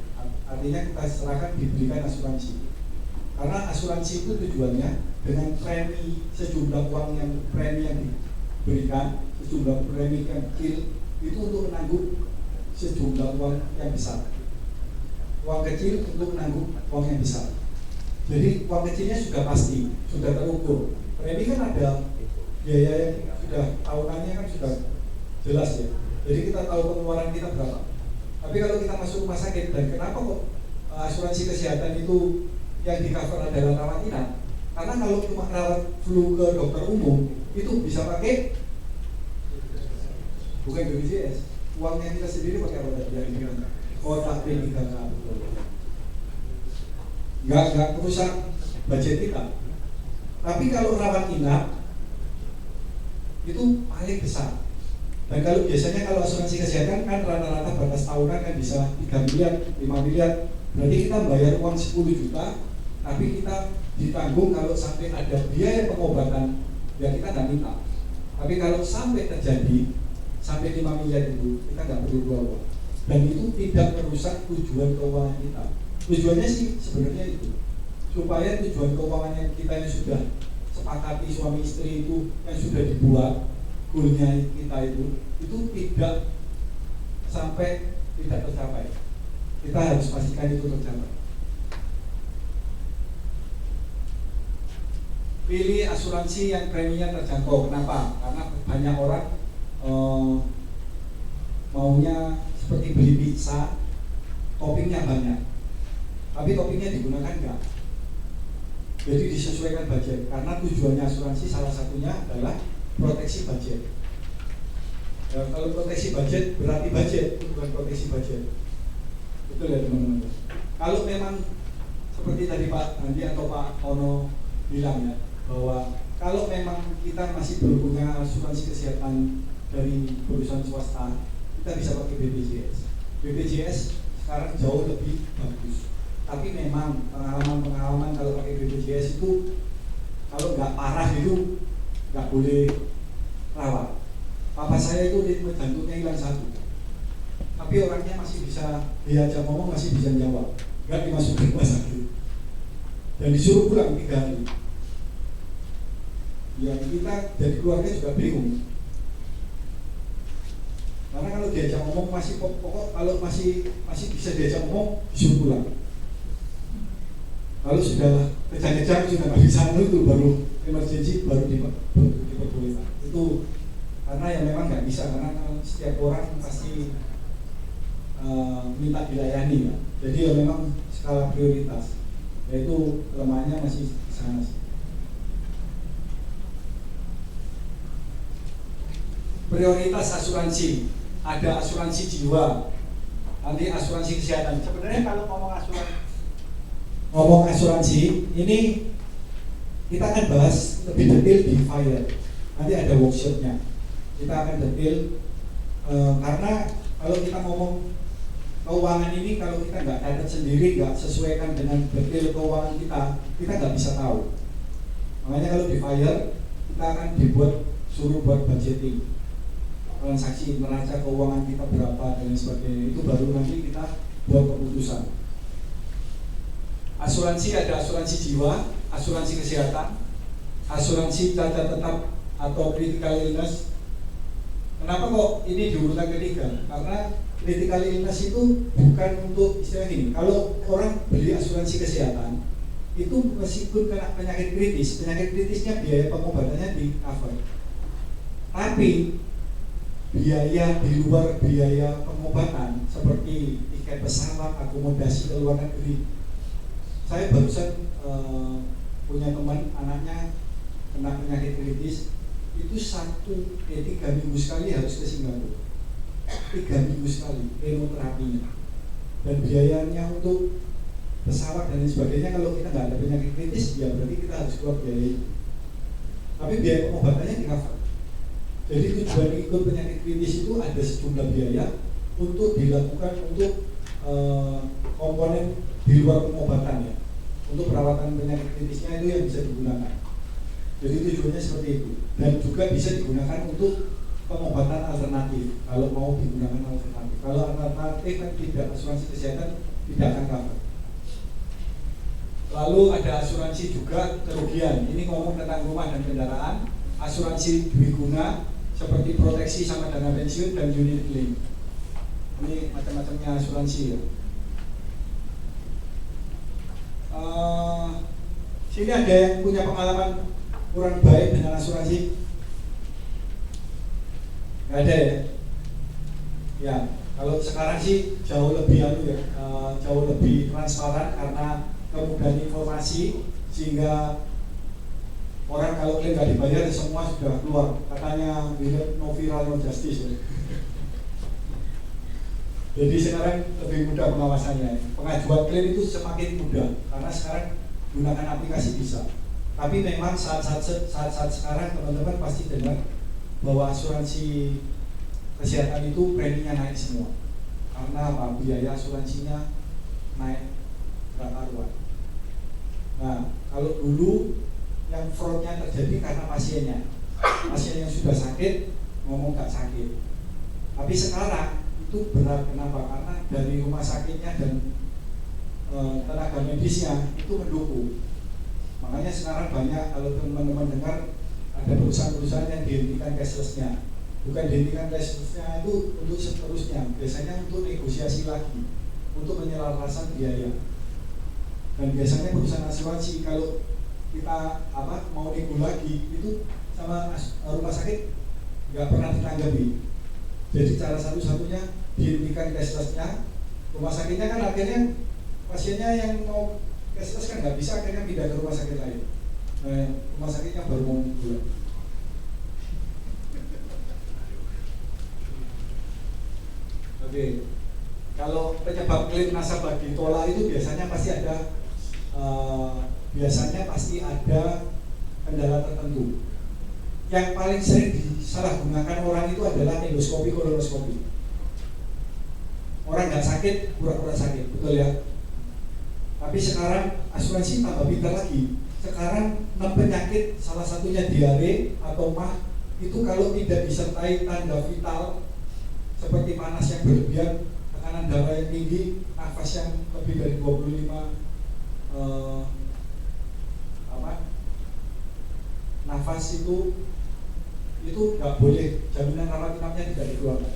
Artinya kita serahkan, diberikan asuransi. Karena asuransi itu tujuannya dengan premi sejumlah uang yang diberikan, sejumlah premi yang kecil itu untuk menanggung sejumlah uang yang besar. Uang kecil untuk menanggung uang yang besar. Jadi uang kecilnya sudah pasti, sudah terukur. Premi kan ada biaya yang sudah tahunannya kan sudah jelas ya. Jadi kita tahu pengeluaran kita berapa. Tapi kalau kita masuk rumah sakit, dan kenapa kok asuransi kesehatan itu yang di cover adalah rawat inap? Karena kalau cuma rawat flu ke dokter umum itu bisa pakai bukan BPJS, uangnya kita sendiri pakai apa tadi yang ini? Kotak P3K. Nggak merusak budget kita. Tapi kalau rawat inap itu paling besar. Dan kalau biasanya kalau asuransi kesehatan kan rata-rata batas tahunan kan bisa 3 miliar, 5 miliar. Berarti kita bayar uang 10 juta, tapi kita ditanggung kalau sampai ada biaya pengobatan, ya kita nggak minta. Tapi kalau sampai terjadi sampai 5 miliar itu, kita nggak perlu keluar uang. Dan itu tidak merusak tujuan keuangan kita. Tujuannya sih sebenarnya itu supaya tujuan keuangan yang kita yang sudah sepakati suami istri itu yang sudah dibuat, goalnya kita itu tidak sampai tidak tercapai. Kita harus pastikan itu tercapai. Pilih asuransi yang preminya terjangkau. Kenapa? Karena banyak orang maunya seperti beli pizza, toppingnya banyak, tapi toppingnya digunakan enggak. Jadi disesuaikan budget. Karena tujuannya asuransi salah satunya adalah proteksi budget. Ya, kalau proteksi budget berarti budget, bukan proteksi budget. Betul ya teman-teman. Kalau memang seperti tadi Pak Andi atau Pak Ono bilang ya, bahwa kalau memang kita masih belum punya asuransi kesehatan dari perusahaan swasta, kita bisa pakai BPJS. BPJS sekarang jauh lebih bagus. Tapi memang pengalaman kalau pakai BPJS itu kalau nggak parah itu nggak boleh rawat. Papa saya itu ritme jantungnya hilang 1, tapi orangnya masih bisa diajak ngomong, masih bisa jawab, nggak dimasukin rumah sakit dan disuruh pulang 3 hari. Ya kita dari keluarga juga bingung. Karena kalau diajak ngomong masih pokok kalau masih bisa diajak ngomong disuruh pulang. Kalau sudah kejang-kejang sudah nggak bisa itu baru emergency baru diperbolehkan. Itu karena yang memang nggak bisa, karena setiap orang pasti minta dilayani ya. Jadi ya memang skala prioritas, yaitu kelemahannya masih di sana. Prioritas asuransi, ada asuransi jiwa, nanti asuransi kesehatan. Sebenarnya kalau ngomong asuransi ini kita akan bahas lebih detail di file. Nanti ada workshopnya. Kita akan detail karena kalau kita ngomong keuangan ini, kalau kita nggak catat sendiri, nggak sesuaikan dengan detail keuangan kita nggak bisa tahu. Makanya kalau di file kita akan suruh buat budgeting, transaksi, neraca keuangan kita berapa dan sebagainya. Itu baru nanti kita buat keputusan. Asuransi ada asuransi jiwa, asuransi kesehatan, asuransi cacat tetap atau critical illness. Kenapa kok ini diurutan ketiga? Karena critical illness itu bukan untuk istilah ini. Kalau orang beli asuransi kesehatan, itu meskipun kena penyakit kritisnya biaya pengobatannya di cover. Tapi biaya di luar biaya pengobatan seperti tiket pesawat, akomodasi ke luar negeri. Saya barusan punya teman anaknya kena penyakit kritis, itu 3 minggu sekali harus ke Singapura. 3 minggu sekali kemoterapinya. Dan biayanya untuk pesawat dan lain sebagainya, kalau kita nggak ada penyakit kritis, ya berarti kita harus keluar biaya itu. Tapi biaya pengobatannya di cover. Jadi tujuan ikut penyakit kritis itu ada sejumlah biaya untuk dilakukan untuk komponen di luar pengobatan ya. Untuk perawatan penyakit kritisnya itu yang bisa digunakan. Jadi tujuannya seperti itu. Dan juga bisa digunakan untuk pengobatan alternatif. Kalau mau digunakan alternatif. Kalau alternatif kan tidak, asuransi kesehatan tidak akan cover. Lalu ada asuransi juga kerugian. Ini ngomong tentang rumah dan kendaraan. Asuransi dwiguna seperti proteksi sama dana pensiun dan unit link. Ini macam-macamnya asuransi ya. Sini ada yang punya pengalaman kurang baik dengan asuransi? Nggak ada ya? Ya, kalau sekarang sih jauh lebih jauh lebih transparan karena kemudahan informasi, sehingga orang kalau klaim nggak dibayar semua sudah keluar. Katanya no viral no justice ya. Jadi sekarang lebih mudah pengawasannya. Pengajuan klaim itu semakin mudah karena sekarang gunakan aplikasi bisa. Tapi memang saat sekarang teman-teman pasti dengar bahwa asuransi kesehatan itu preminya naik semua. Karena apa? Biaya asuransinya naik nggak karuan. Nah, kalau dulu yang fraudnya terjadi karena pasien yang sudah sakit ngomong gak sakit. Tapi sekarang itu berat. Kenapa? Karena dari rumah sakitnya dan tenaga medisnya itu mendukung. Makanya sekarang banyak, kalau teman-teman dengar, ada perusahaan-perusahaan yang dihentikan cashless-nya. Bukan dihentikan cashless-nya itu untuk seterusnya, biasanya untuk negosiasi lagi, untuk menyelaraskan biaya. Dan biasanya perusahaan asuransi kalau kita mau nego lagi itu sama rumah sakit nggak pernah ditanggapi. Jadi cara satu-satunya dihentikan cashless-nya. Rumah sakitnya kan akhirnya pasiennya yang mau cashless kan nggak bisa, akhirnya pindah ke rumah sakit lain. Nah, rumah sakitnya baru mau bulan. Oke, kalau penyebab klaim nasabah ditolak itu biasanya pasti ada kendala tertentu. Yang paling sering disalahgunakan orang itu adalah endoskopi, kolonoskopi. Orang nggak sakit, pura-pura sakit, betul ya? Tapi sekarang asuransi tambah pintar lagi. Sekarang 6 penyakit, salah satunya diare atau mah, itu kalau tidak disertai tanda vital seperti panas yang berlebihan, tekanan darah yang tinggi, nafas yang lebih dari 25 nafas itu nggak boleh, jaminan rawat inapnya tidak dikeluarkan.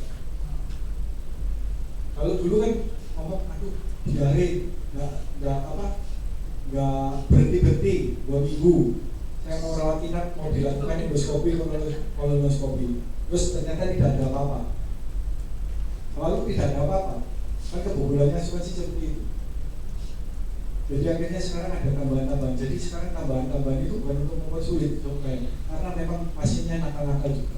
Kalau dulu kan ngomong, aduh diare, nggak berhenti 2 minggu, saya mau rawat inap, mau dilakukan endoskopi, kolonoskopi, terus ternyata tidak ada apa-apa. Lalu tidak ada apa-apa, kan kebobolannya asuransi seperti itu. Jadi akhirnya sekarang ada tambahan-tambahan. Jadi sekarang tambahan-tambahan itu bukan untuk mempersulit dokter, karena memang pasiennya nakal-nakal juga.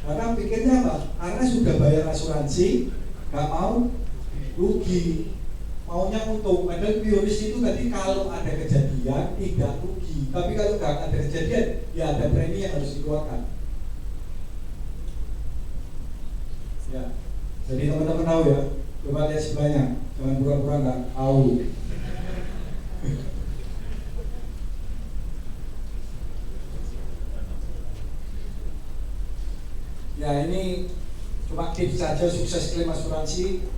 Karena pikirnya apa? Karena sudah bayar asuransi, nggak mau rugi, maunya untung. Padahal bioris itu tadi kalau ada kejadian tidak rugi, tapi kalau nggak ada kejadian, ya ada premi yang harus dikeluarkan. Ya, jadi teman-teman tahu ya. Coba lihat sebelahnya, jangan pura-pura nggak tahu. Ya, ini cuma tips saja sukses klaim asuransi.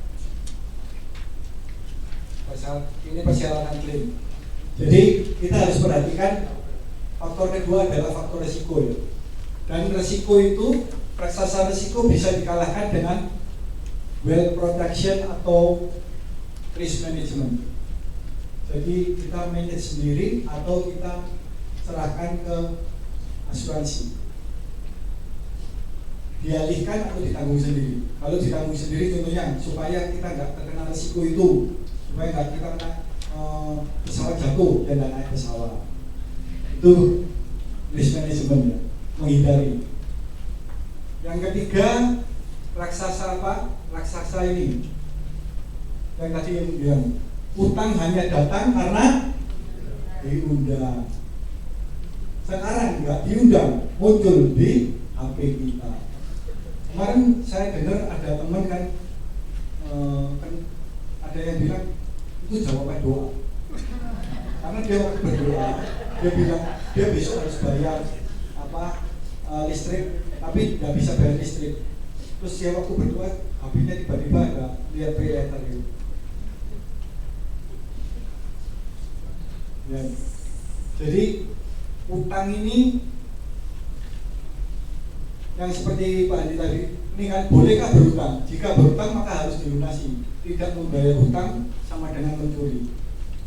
Ini persyaratan klaim. Jadi kita harus perhatikan faktor kedua adalah faktor resiko ya. Dan resiko itu, raksasa resiko bisa dikalahkan dengan well protection atau risk management. Jadi kita manage sendiri atau kita serahkan ke asuransi. Dialihkan atau ditanggung sendiri. Kalau ditanggung sendiri contohnya supaya kita nggak terkena risiko itu, supaya nggak kita kena pesawat jatuh dan naik pesawat. Itu risk management ya, menghindari. Yang ketiga, raksasa apa? Raksasa ini yang tadi yang bilang utang hanya datang karena diundang. Sekarang nggak diundang, muncul di HP kita. Kemarin saya dengar ada teman kan ada yang bilang itu jawaban doa. Karena dia waktu berdoa, dia bilang dia besok harus bayar listrik, tapi nggak bisa bayar listrik. Terus dia waktu berdoa, HP-nya tiba-tiba ada lihat pay letter gitu. Ya. Jadi utang ini yang seperti Pak Andi tadi, ini kan bolehkah berutang? Jika berutang maka harus dilunasi. Tidak membayar utang sama dengan mencuri.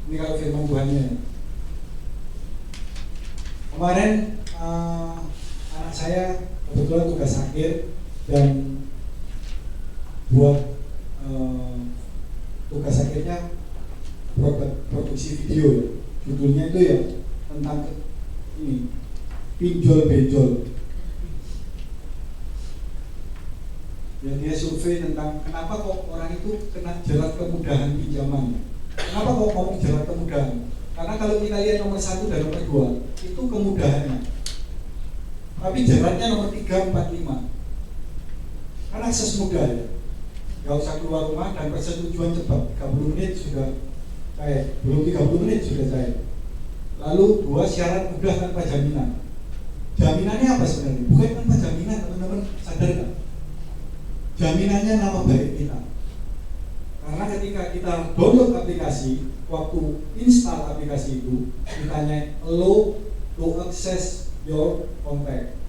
Ini kalau firman Tuhannya. Kemarin anak saya kebetulan tugas akhir dan buat tugas akhirnya produksi video ya. Judulnya itu ya tentang ini pinjol benjol. Ya, dia survei tentang kenapa kok orang itu kena jerat kemudahan pinjaman. Kenapa kok mau jerat kemudahan? Karena kalau kita lihat nomor 1 dan nomor 2 itu kemudahannya, tapi jeratnya nomor 3, 4, 5. Karena akses mudah ya, nggak usah keluar rumah dan persetujuan cepat, 30 menit sudah cair, belum 30 menit sudah cair. Lalu 2, syarat mudah tanpa jaminan. Jaminannya apa sebenarnya? Bukan tanpa jaminan, teman-teman sadar nggak? Jaminannya nama baik kita. Karena ketika kita download aplikasi, waktu install aplikasi itu, ditanya allow to access your contact.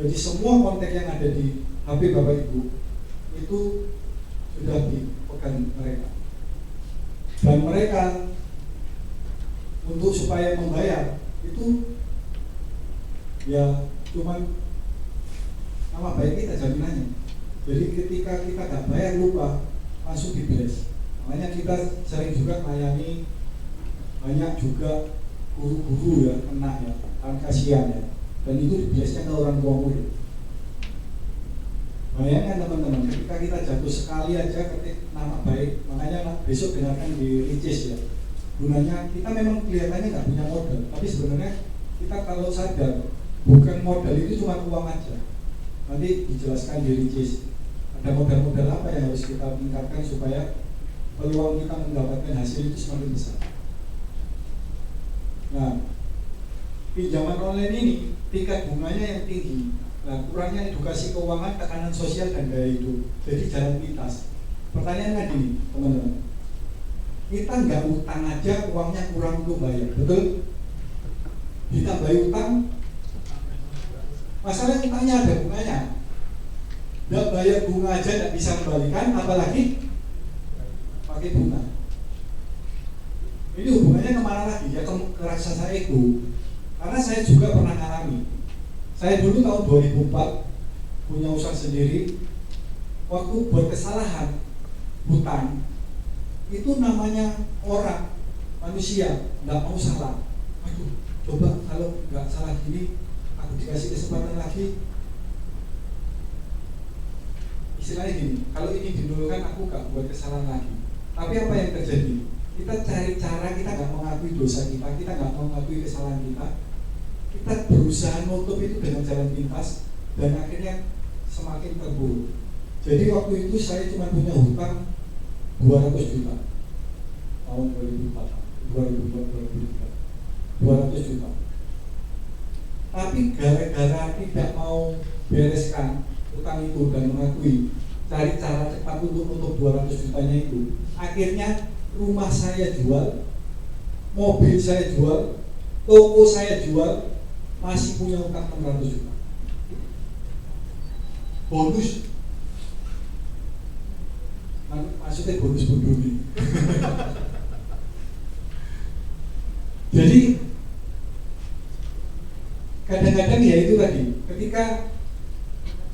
Jadi semua kontak yang ada di HP Bapak Ibu itu sudah dipegang mereka. Dan mereka untuk supaya membayar itu ya cuman nama baik kita jaminannya. Jadi ketika kita nggak bayar lupa langsung di-blast. Makanya kita sering juga melayani banyak juga guru-guru ya kena ya, kan kasihan ya. Dan itu di-blastnya ke orang tua murid. Bayangkan teman-teman, ketika kita jatuh sekali aja ketik nama baik, makanya besok dengarkan di ricis ya. Gunanya kita memang kelihatannya nggak punya modal, tapi sebenarnya kita kalau sadar bukan modal itu cuma uang aja. Nanti dijelaskan di ricis. Ada modal-modal apa yang harus kita tingkatkan supaya peluang kita mendapatkan hasil itu semakin besar. Nah, pinjaman online ini tingkat bunganya yang tinggi. Nah, kurangnya edukasi keuangan, tekanan sosial dan gaya hidup. Jadi jalan pintas. Pertanyaannya gini, teman-teman. Kita nggak utang aja, uangnya kurang untuk bayar, betul? Ditambahi utang, masalah utangnya ada bunganya. Nggak bayar bunga aja nggak bisa kembalikan, apalagi pakai bunga. Ini hubungannya kemana lagi? Ya ke raksasa ego. Karena saya juga pernah alami. Saya dulu tahun 2004 punya usaha sendiri. Waktu buat kesalahan hutang, itu namanya orang manusia nggak mau salah. Aduh, coba kalau nggak salah gini, aku dikasih kesempatan lagi. Istilahnya gini, kalau ini didulukan aku gak buat kesalahan lagi. Tapi apa yang terjadi? Kita cari cara, kita gak mengakui dosa kita gak mengakui kesalahan kita berusaha nutup itu dengan jalan pintas, dan akhirnya semakin terburuk. Jadi waktu itu saya cuma punya hutang 200 juta tahun 2004, 200 juta. Tapi gara-gara tidak mau bereskan utang itu dan mengakui cari cara cepat untuk nutup 200 jutanya itu, akhirnya rumah saya jual, mobil saya jual, toko saya jual, masih punya utang 600 juta. Bonus, maksudnya bonus bunduni. kadang-kadang ya itu tadi, ketika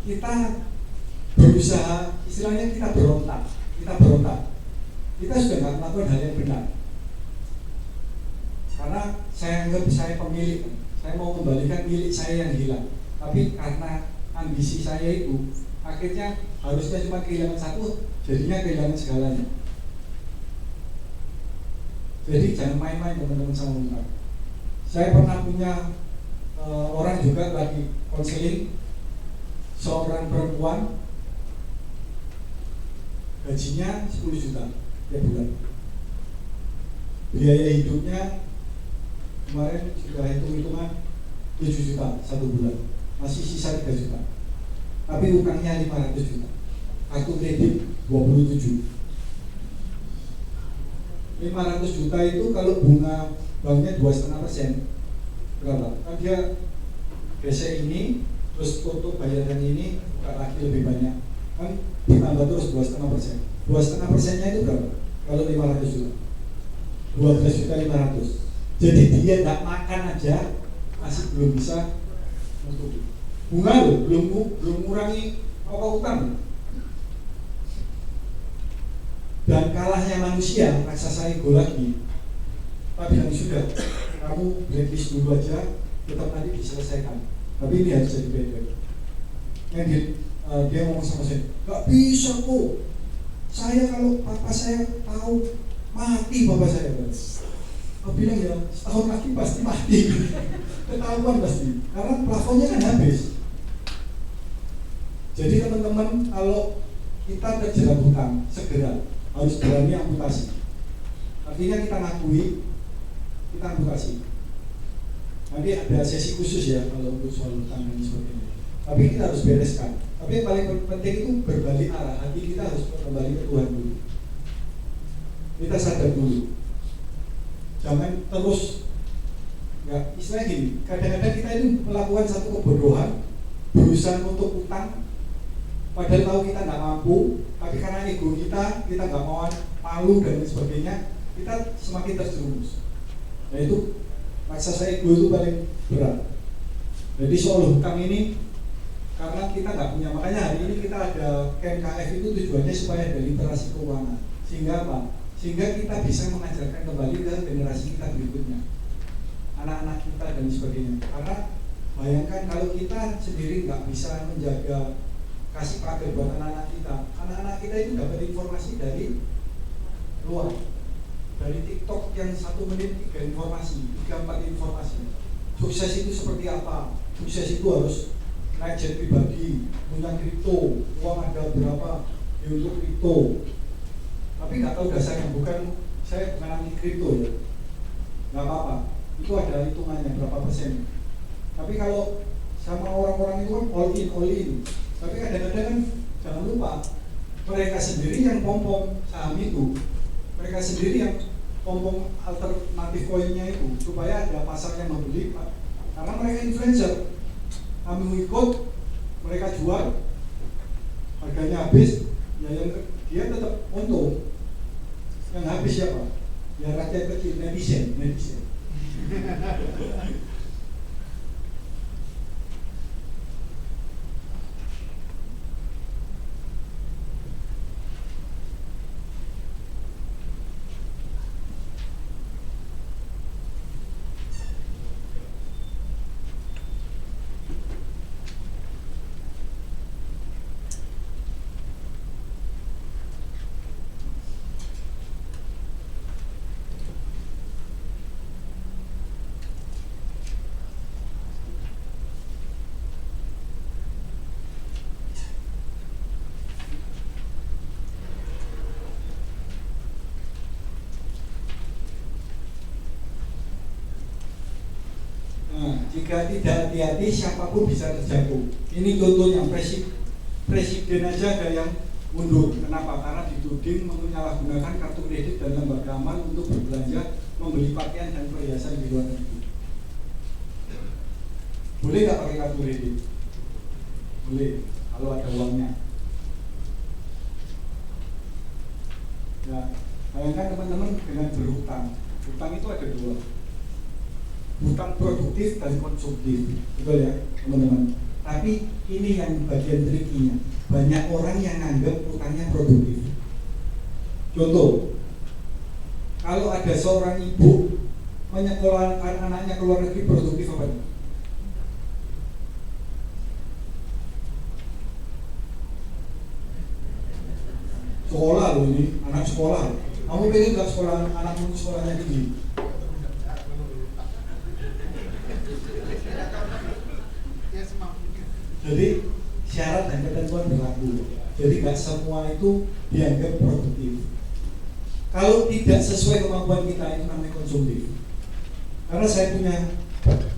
kita berusaha, istilahnya kita berontak, kita sudah nggak melakukan hal yang benar. Karena saya anggap saya pemilik, saya mau kembalikan milik saya yang hilang. Tapi karena ambisi saya itu, akhirnya harusnya cuma kehilangan satu, jadinya kehilangan segalanya. Jadi jangan main-main teman-teman sama utang. Saya pernah punya orang juga lagi konseling, seorang perempuan, gajinya 10 juta tiap bulan. Biaya hidupnya kemarin sudah hitung-hitungan 7 juta satu bulan, masih sisa 3 juta. Tapi utangnya 500 juta, kartu kredit 27. 500 juta itu kalau bunga banknya 2,5%, berapa? Kan dia gesek ini, terus untuk bayaran ini buka lagi lebih banyak, kan ditambah terus 2,5%. 2,5%-nya itu berapa? Kalau 500 juta, 12 juta 500. Jadi dia tidak makan aja masih belum bisa nutupi. Bunga loh, belum mengurangi pokok utang. Dan kalahnya manusia, raksasa ego lagi. Pak bilang sudah, kamu blacklist dulu aja, tetap nanti diselesaikan. Tapi ini harus jadi beda. Dia ngomong sama saya, gak bisa kok. Saya kalau papa saya tahu mati bapak saya. Aku bilang ya, setahun lagi pasti mati. Ketahuan pasti, karena plafonnya kan habis. Jadi teman-teman, kalau kita terjerat hutang, segera harus berani amputasi. Artinya kita ngakui, kita amputasi. Nanti ada sesi khusus ya kalau untuk soal hutang dan sebagainya. Tapi kita harus bereskan. Tapi yang paling penting itu berbalik arah. Hati kita harus kembali ke Tuhan dulu. Kita sadar dulu. Jangan terus, ya istilahnya gini. Kadang-kadang kita itu melakukan satu kebodohan, berusaha untuk utang, padahal tahu kita nggak mampu, tapi karena ego kita nggak mau malu dan sebagainya, kita semakin terjerumus. Nah itu raksasa ego itu paling berat. Jadi soal hutang ini, karena kita nggak punya, makanya hari ini kita ada KMKF itu tujuannya supaya ada literasi keuangan. Sehingga apa? Sehingga kita bisa mengajarkan kembali ke generasi kita berikutnya, anak-anak kita dan sebagainya. Karena bayangkan kalau kita sendiri nggak bisa menjaga, kasih pakai buat anak-anak kita itu dapat informasi dari luar, dari TikTok yang 1 menit 3 informasi, 3-4 informasi. Sukses itu seperti apa? Sukses itu harus naik jet pribadi, punya kripto, uang ada berapa di untuk kripto. Tapi nggak tahu dasarnya, saya bukan anti kripto ya, nggak apa-apa. Itu ada hitungannya berapa persen. Tapi kalau sama orang-orang itu kan all in. Tapi kadang-kadang kan jangan lupa, mereka sendiri yang pompong saham itu, mereka sendiri yang pompong alternatif koinnya itu, supaya ada pasar yang membeli, karena mereka influencer. Kami ikut, mereka jual, harganya habis, ya yang dia tetap untung. Yang habis siapa? Ya rakyat kecil, netizen. Jika tidak hati-hati, siapapun bisa terjatuh. Ini contohnya, presiden aja ada yang mundur. Kenapa? Karena dituding menyalahgunakan kartu kredit dan lembaga aman untuk berbelanja, membeli pakaian dan perhiasan di luar negeri. Boleh nggak pakai kartu kredit? Boleh, kalau ada uangnya. Ya, bayangkan teman-teman dengan berhutang. Hutang itu ada 2. hutang produktif dan konsumtif, betul ya teman-teman. Tapi ini yang bagian trikinya, banyak orang yang nganggap hutangnya produktif. Contoh, kalau ada seorang ibu menyekolahkan anaknya ke luar negeri, produktif apa nih? Sekolah loh ini, anak sekolah. Kamu pengen nggak sekolah anakmu sekolahnya tinggi? Jadi syarat dan ketentuan berlaku. Jadi nggak semua itu dianggap produktif. Kalau tidak sesuai kemampuan kita, itu namanya konsumtif. Karena saya punya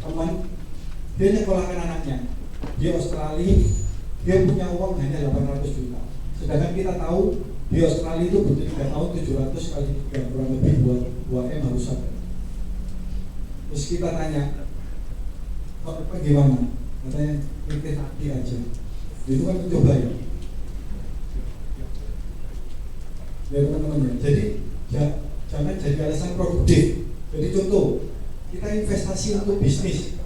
teman, dia nyekolahkan anaknya di Australia, dia punya uang hanya 800 juta. Sedangkan kita tahu di Australia itu butuh 3 tahun 700 kali 3 kurang lebih 2 M harus ada. Terus kita tanya, kok gimana? Katanya mikir hati aja. Itu kan mencoba ya. Ya teman-teman ya. Jadi jangan jadi alasan produktif. Jadi contoh, kita investasi untuk bisnis,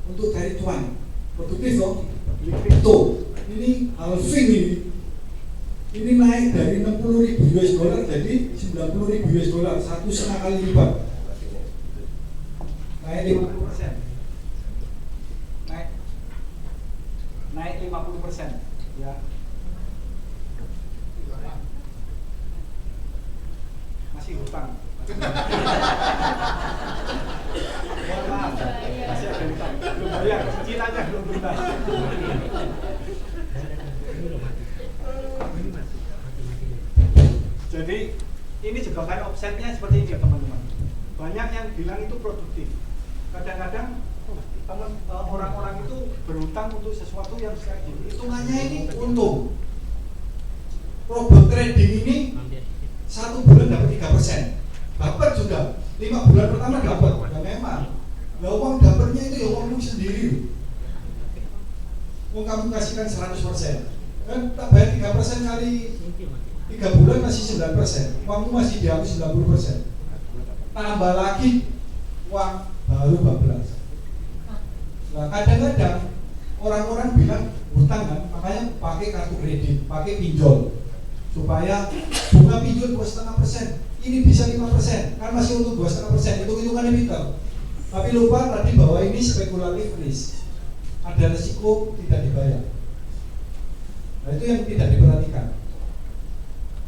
untuk cari cuan, produktif dong. Kripto ini halving ini naik dari 60.000 US dollar jadi 90.000 US dollar, 1,5 kali lipat, naik 50%, naik 50% ya. Masih hutang. Maaf, masih ada hutang. Belum bayar, cicilannya belum tuntas. Jadi ini juga kan offsetnya seperti ini ya teman-teman. Banyak yang bilang itu produktif. Kadang-kadang orang-orang itu berhutang untuk sesuatu yang kayak gini. Hitungannya ini untung. Robot trading ini 1 bulan dapat 3%. Dapat sudah 5 bulan pertama dapat. Ya memang. Ya uang dapatnya itu ya uangmu sendiri. Mau kamu kasihkan 100%. Kan tak bayar 3% kali 3 bulan masih 9%. Uangmu masih di aku 90%. Tambah lagi uang baru 14. Nah kadang-kadang orang-orang bilang hutang kan, makanya pakai kartu kredit, pakai pinjol supaya bunga pinjol 2,5%, ini bisa 5%, kan masih untuk 2,5%, itu hitungannya pintar. Tapi lupa tadi bahwa ini spekulatif risk, ada resiko tidak dibayar. Nah itu yang tidak diperhatikan.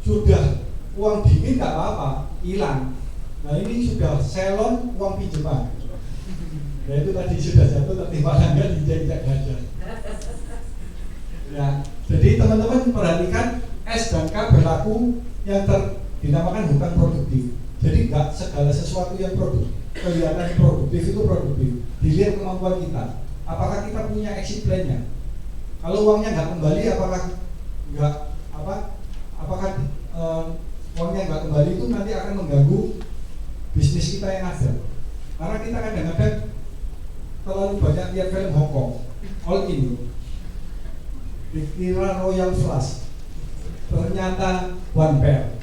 Sudah uang dingin nggak apa-apa, hilang. Nah ini sudah selon uang pinjaman. Nah itu tadi sudah jatuh tertimpa tangga diinjak-injak gajah. Ya, jadi teman-teman perhatikan S dan K berlaku yang dinamakan hutang produktif. Jadi nggak segala sesuatu yang kelihatan produktif itu produktif. Dilihat kemampuan kita. Apakah kita punya exit plan-nya? Kalau uangnya nggak kembali, apakah uangnya nggak kembali itu nanti akan mengganggu bisnis kita yang ada. Karena kita kadang-kadang terlalu banyak lihat film Hongkong, all in, dikira Royal Flush, ternyata one pair.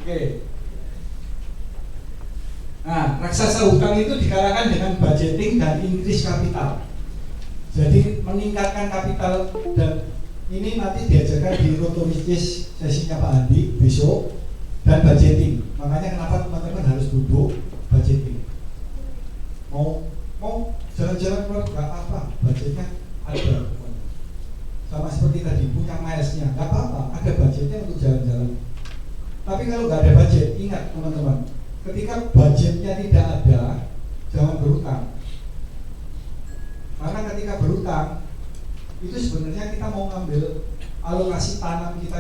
Oke. Nah, raksasa hutang itu dikalahkan dengan budgeting dan increase kapital. Jadi meningkatkan kapital, dan ini nanti diajarkan di Rotomistis sesinya Pak Andi besok, dan budgeting. Makanya kenapa teman-teman harus duduk budgeting. Mau jalan-jalan keluar nggak apa, budgetnya ada. Sama seperti tadi punya milesnya, nggak apa-apa, ada budgetnya untuk jalan-jalan. Tapi kalau nggak ada budget, ingat teman-teman, ketika budgetnya tidak ada, jangan berutang. Karena ketika berutang, itu sebenarnya kita mau ngambil alokasi tanam kita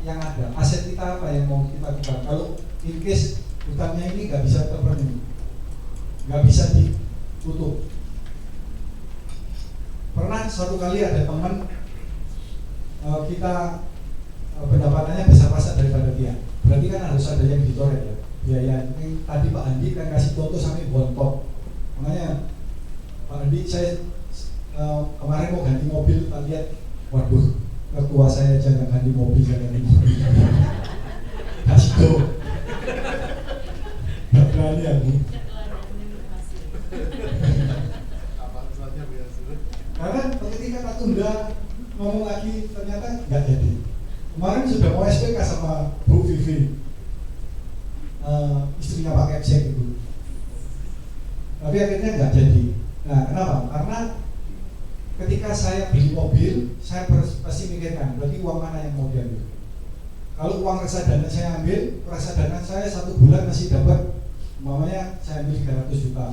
yang ada, aset kita apa yang mau kita tukar. Kalau in case hutangnya ini nggak bisa terpenuhi, nggak bisa ditutup. Pernah suatu kali ada teman kita pendapatannya besar-besar daripada dia, berarti kan harus ada yang dicoret ya. Biaya ini tadi Pak Andi kan kasih contoh sampai bontot. Makanya Pak Andi, saya kemarin mau ganti mobil, tak lihat, waduh, ketua saya aja nggak ganti mobil, kasih tuh ya Bu. Karena ketika tak tunda ngomong lagi ternyata nggak jadi. Kemarin sudah mau SPK sama Bu Vivi, istrinya Pak Kepsek itu, tapi akhirnya nggak jadi. Nah kenapa? Karena ketika saya beli mobil, saya pasti mikirkan, berarti uang mana yang mau diambil. Kalau uang reksadana saya ambil, reksadana saya 1 bulan masih dapat, umpamanya saya ambil 300 juta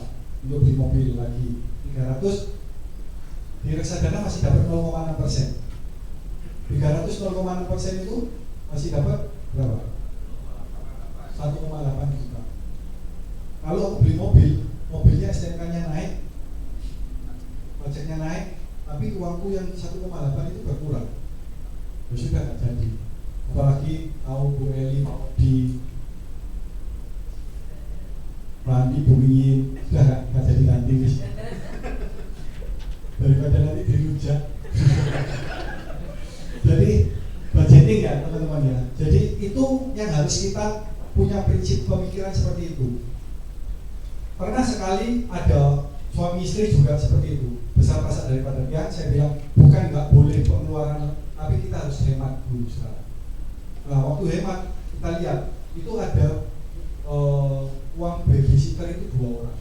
untuk beli mobil lagi, 300 di reksadana masih dapat 0,6%. 300 0,6% itu masih dapat berapa? 1,8 juta. Kalau aku beli mobil, mobilnya STNK-nya naik, pajaknya naik, tapi uangku yang 1,8 itu berkurang. Ya sudah nggak jadi. Apalagi tahu Bu Eli mau di Randi Bumingin, sudah nggak jadi ganti guys. Daripada nanti dirujak. Jadi budgeting ya teman-teman ya. Jadi itu yang harus kita punya prinsip pemikiran seperti itu. Pernah sekali ada suami istri juga seperti itu, besar pasak daripada dia. Saya bilang bukan nggak boleh pengeluaran, tapi kita harus hemat dulu sekarang. Nah waktu hemat kita lihat itu ada uang babysitter itu 2 orang.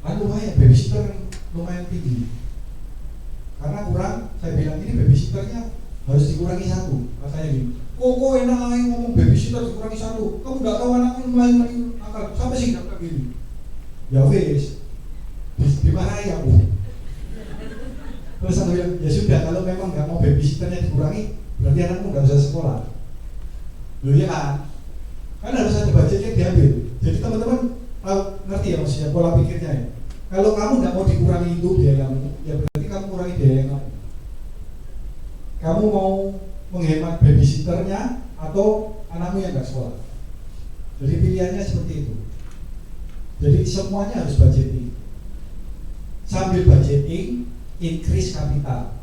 Kan lumayan, babysitter lumayan tinggi. Karena kurang, saya bilang ini babysitternya harus dikurangi 1. Katanya gini, kok enak aja ngomong babysitter dikurangi 1. Kamu nggak tahu anaknya main akal, sampai sih nggak begini. Ya wes, dimarahi aku. Terus aku bilang, ya sudah kalau memang nggak mau babysitternya dikurangi, berarti anakmu nggak usah sekolah. Loh ya kan harus ada budgetnya diambil. Jadi teman-teman ngerti ya maksudnya pola pikirnya ya. Kalau kamu nggak mau dikurangi itu biayamu, ya berarti kamu kurangi biaya kamu. Kamu mau menghemat babysitternya atau anakmu yang nggak sekolah. Jadi pilihannya seperti itu. Jadi semuanya harus budgeting. Sambil budgeting, increase kapital.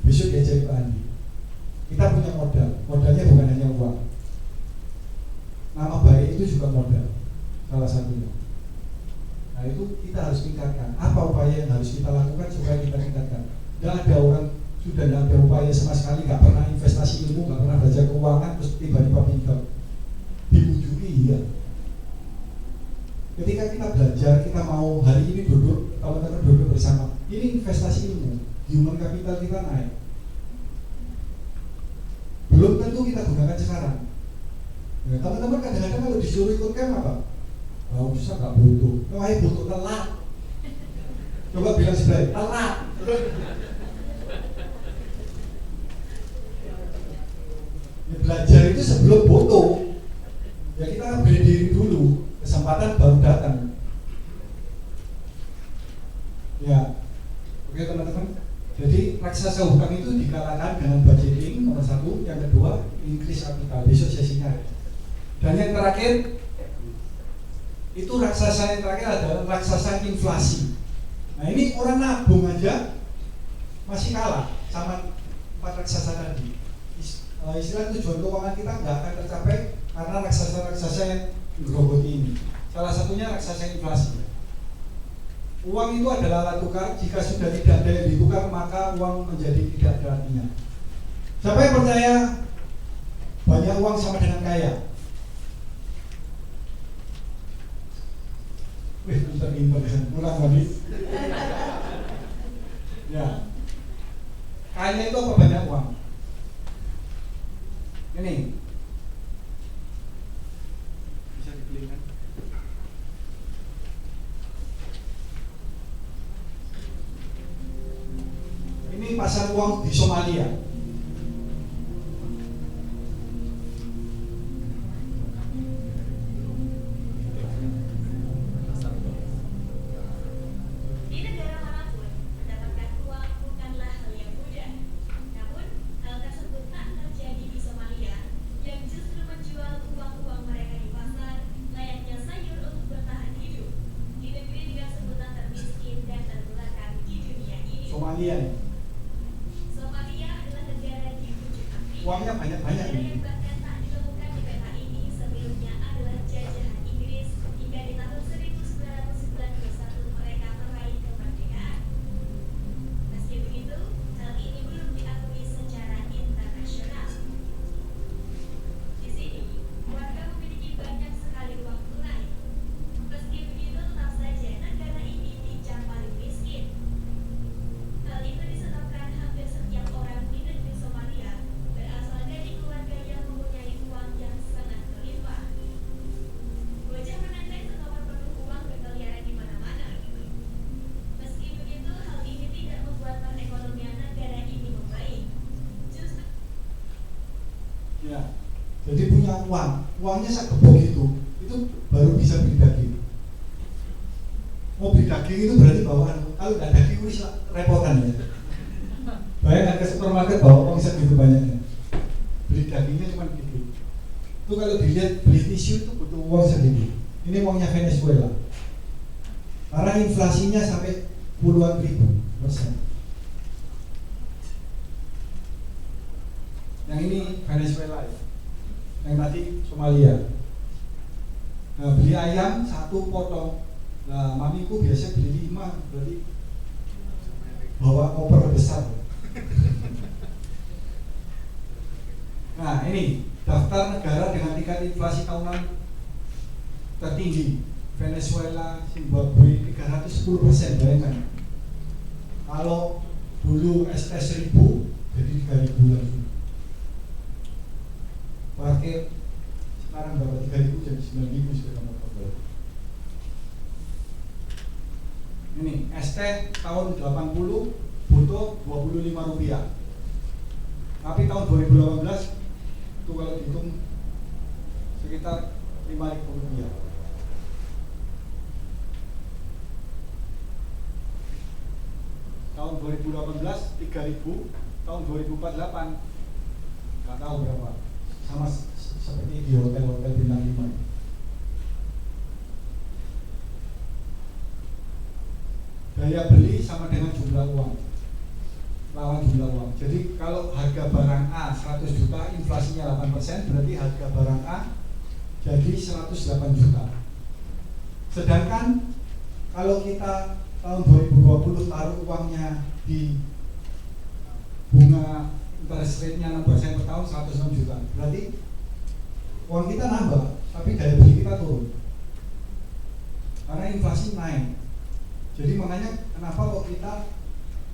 Besok diajari Pak Andi. Kita punya modal. Modalnya bukan hanya uang. Nama baik itu juga modal. Salah satunya. Nah itu kita harus tingkatkan. Apa upaya yang harus kita lakukan supaya kita tingkatkan? Tidak ada orang sudah tidak ada upaya sama sekali, nggak pernah investasi ilmu, nggak pernah belajar keuangan, terus tiba-tiba pintar. Dibujuki iya. Ketika kita belajar, kita mau hari ini duduk, teman-teman duduk bersama. Ini investasi ilmu, human capital kita naik. Belum tentu kita gunakan sekarang. Nah, teman-teman kadang-kadang kalau disuruh ikut camp apa? Oh, bisa nggak butuh? Wah, butuh telat. Coba bilang sebelah, telat. Ya, belajar itu sebelum butuh. Ya kita beri diri dulu, kesempatan baru datang. Ya, oke teman-teman. Jadi raksasa hutang itu dikalahkan dengan budgeting nomor 1, yang kedua increase capital. Besok sesinya. Dan yang terakhir itu raksasa yang terakhir adalah raksasa inflasi. Nah ini orang nabung aja masih kalah sama 4 raksasa tadi. Istilah tujuan keuangan kita nggak akan tercapai karena raksasa-raksasa yang gerogoti ini. Salah satunya raksasa inflasi. Uang itu adalah alat tukar. Jika sudah tidak ada yang ditukar, maka uang menjadi tidak ada artinya. Siapa yang percaya banyak uang sama dengan kaya? Wih, pintar-pintar pulang lagi. Ya, kaya itu apa banyak uang? Ini bisa dipilihkan. Ini pasar uang di Somalia. Somalia nih. Somalia adalah negara di ujung Afrika. Uangnya banyak-banyak Negara nih. yang bahkan tak ditemukan di peta ini sebelumnya adalah jajahan Jadi punya uangnya saya gebok itu baru bisa beli daging. Mau beli daging itu berarti bawaan, kalau nggak daging itu repotan ya. Bayangkan ke supermarket bawa uang segitu banyaknya, beli dagingnya cuma gitu. Itu kalau dilihat beli tisu itu butuh uang segitu. Ini uangnya Venezuela. Karena inflasinya sampai puluhan ribu persen. Yang ini Venezuela ya. Yang tadi Somalia. Nah, beli ayam 1 potong. Nah, mamiku biasa beli 5, berarti bawa koper besar. Nah, ini daftar negara dengan tingkat inflasi tahunan tertinggi. Venezuela, Zimbabwe 310%, bayangkan. Kalau dulu ST 1000 jadi 3000 lagi. Parkir sekarang berapa, 3000 jadi 9000 sepeda motor baru. Ini ST tahun 80 butuh 25 rupiah. Tapi tahun 2018 itu kalau dihitung sekitar 5.000 rupiah. Tahun 2018 3.000, tahun 2048 nggak tahu berapa. Sama seperti di hotel-hotel bintang 5. Daya beli sama dengan jumlah uang, lawan jumlah uang. Jadi kalau harga barang A 100 juta, inflasinya 8%, berarti harga barang A jadi 108 juta. Sedangkan kalau kita tahun 2020 taruh uangnya di bunga interest rate-nya 6% per tahun, 106 juta. Berarti uang kita nambah, tapi daya beli kita turun. Karena inflasi naik. Jadi makanya kenapa kok kita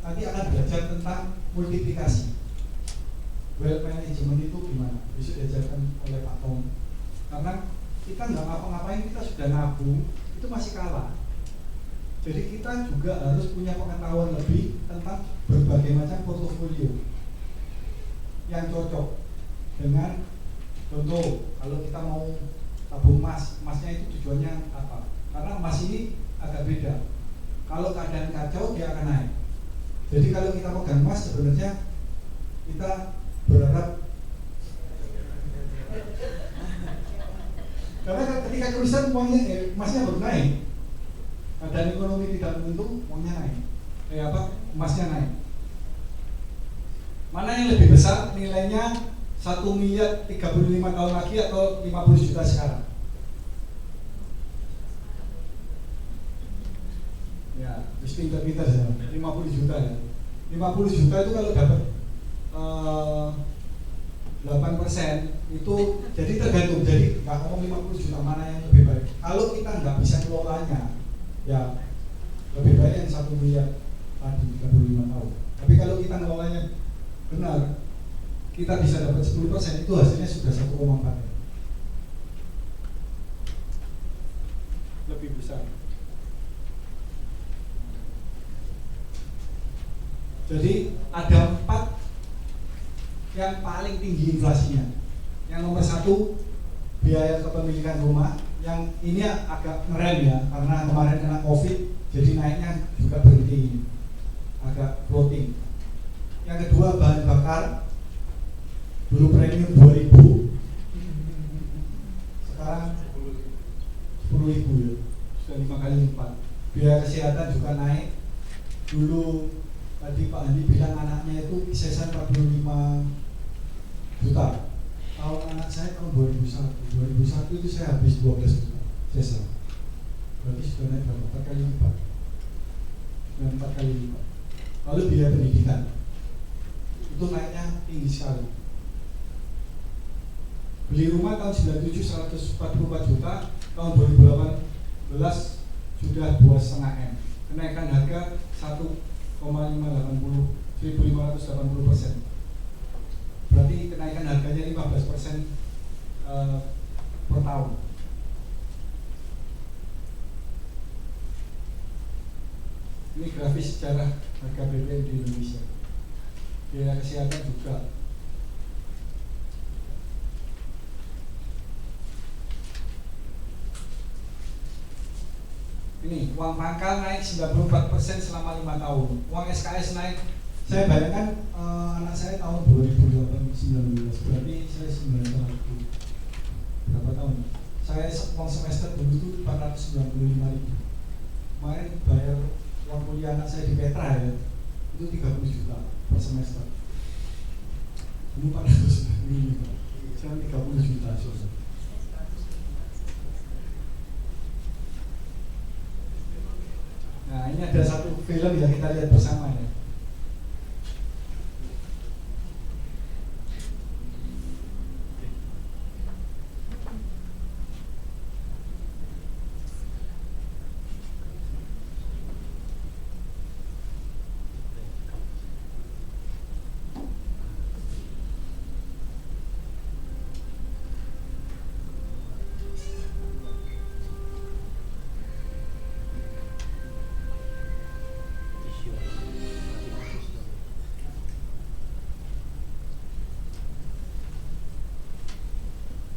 nanti akan belajar tentang multiplikasi. Wealth management itu gimana? Bisa diajarkan oleh Pak Tom. Karena kita nggak ngapa-ngapain, kita sudah nabung, itu masih kalah. Jadi kita juga harus punya pengetahuan lebih tentang berbagai macam portofolio yang cocok dengan, contoh kalau kita mau tabung emas, emasnya itu tujuannya apa? Karena emas ini agak beda. Kalau keadaan kacau dia akan naik. Jadi kalau kita pegang emas sebenarnya kita berharap, karena ketika kerugian uangnya emasnya baru naik. Keadaan ekonomi tidak menentu, uangnya naik. Emasnya naik. Mana yang lebih besar nilainya, 1 miliar 35 tahun lagi atau 50 juta sekarang? Ya, terus pintar-pintar ya, 50 juta ya. 50 juta itu kalau dapat 8% itu jadi tergantung. Jadi nggak ngomong 50 juta mana yang lebih baik. Kalau kita nggak bisa kelolanya, ya lebih baik yang 1 miliar tadi 35 tahun. Tapi kalau kita ngelolanya benar, kita bisa dapat 10%, itu hasilnya sudah 1,4. Lebih besar. Jadi ada 4 yang paling tinggi inflasinya. Yang nomor 1 biaya kepemilikan rumah. Yang ini agak ngerem ya, karena kemarin kena COVID, jadi naiknya juga berhenti, agak floating. Yang kedua bahan bakar, dulu premium 2.000, sekarang 10.000 ya, sudah 5 kali lipat. Biaya kesehatan juga naik. Dulu tadi Pak Andi bilang anaknya itu sesar 45 juta. Kalau anak saya tahun 2001 itu saya habis 12 juta sesar. Berarti sudah naik berapa? 4 kali lipat. Dan 4 kali lipat. Lalu biaya pendidikan itu naiknya tinggi sekali. Beli rumah tahun 97 144 juta, tahun 2018 sudah 2,5 M. Kenaikan harga 1,580%. Berarti kenaikan harganya 15% per tahun. Ini grafis sejarah harga BBM di Indonesia. Biaya kesehatan juga. Ini uang pangkal naik 94% selama 5 tahun. Uang SKS naik. Saya bayangkan anak saya tahun 2018-19 berarti saya 9 tahun. Berapa tahun? Saya uang semester dulu itu 495.000. Kemarin bayar uang kuliah anak saya di Petra ya, itu 30 juta per semester. Dulu 495, sekarang 30 juta. Nah, ini ada satu film yang kita lihat bersama ya.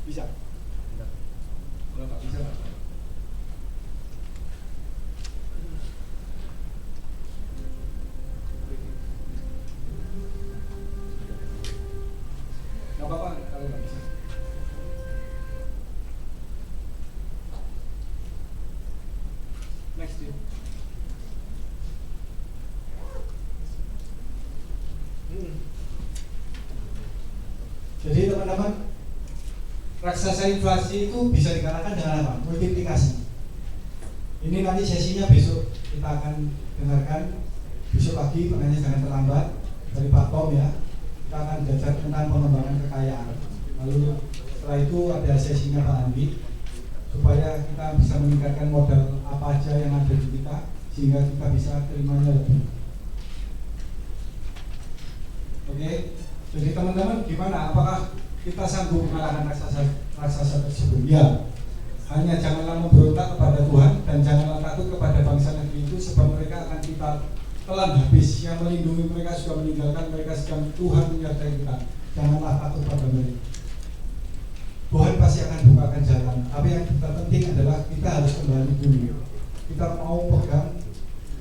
Bisa? Kalau nggak bisa nggak? Nggak apa-apa kalau nggak bisa. Next ya. Jadi teman-teman, raksasa inflasi itu bisa dikalahkan dengan apa? Multiplikasi. Ini nanti sesinya besok kita akan dengarkan. Besok pagi penanya jangan terlambat dari Pak Tom ya. Kita akan belajar tentang pengembangan kekayaan. Lalu setelah itu ada sesinya Pak Andi supaya kita bisa meningkatkan modal apa aja yang ada di kita sehingga kita bisa terimanya lebih. Oke. Jadi teman-teman gimana? Apakah kita sanggup mengalahkan raksasa tersebut? Ya. Hanya janganlah memberontak kepada Tuhan dan janganlah takut kepada bangsa negeri itu sebab mereka akan kita telan habis. Yang melindungi mereka sudah meninggalkan mereka sedang Tuhan menyertai kita. Janganlah takut pada mereka. Tuhan pasti akan bukakan jalan. Tapi yang terpenting adalah kita harus kembali dulu. Kita mau pegang,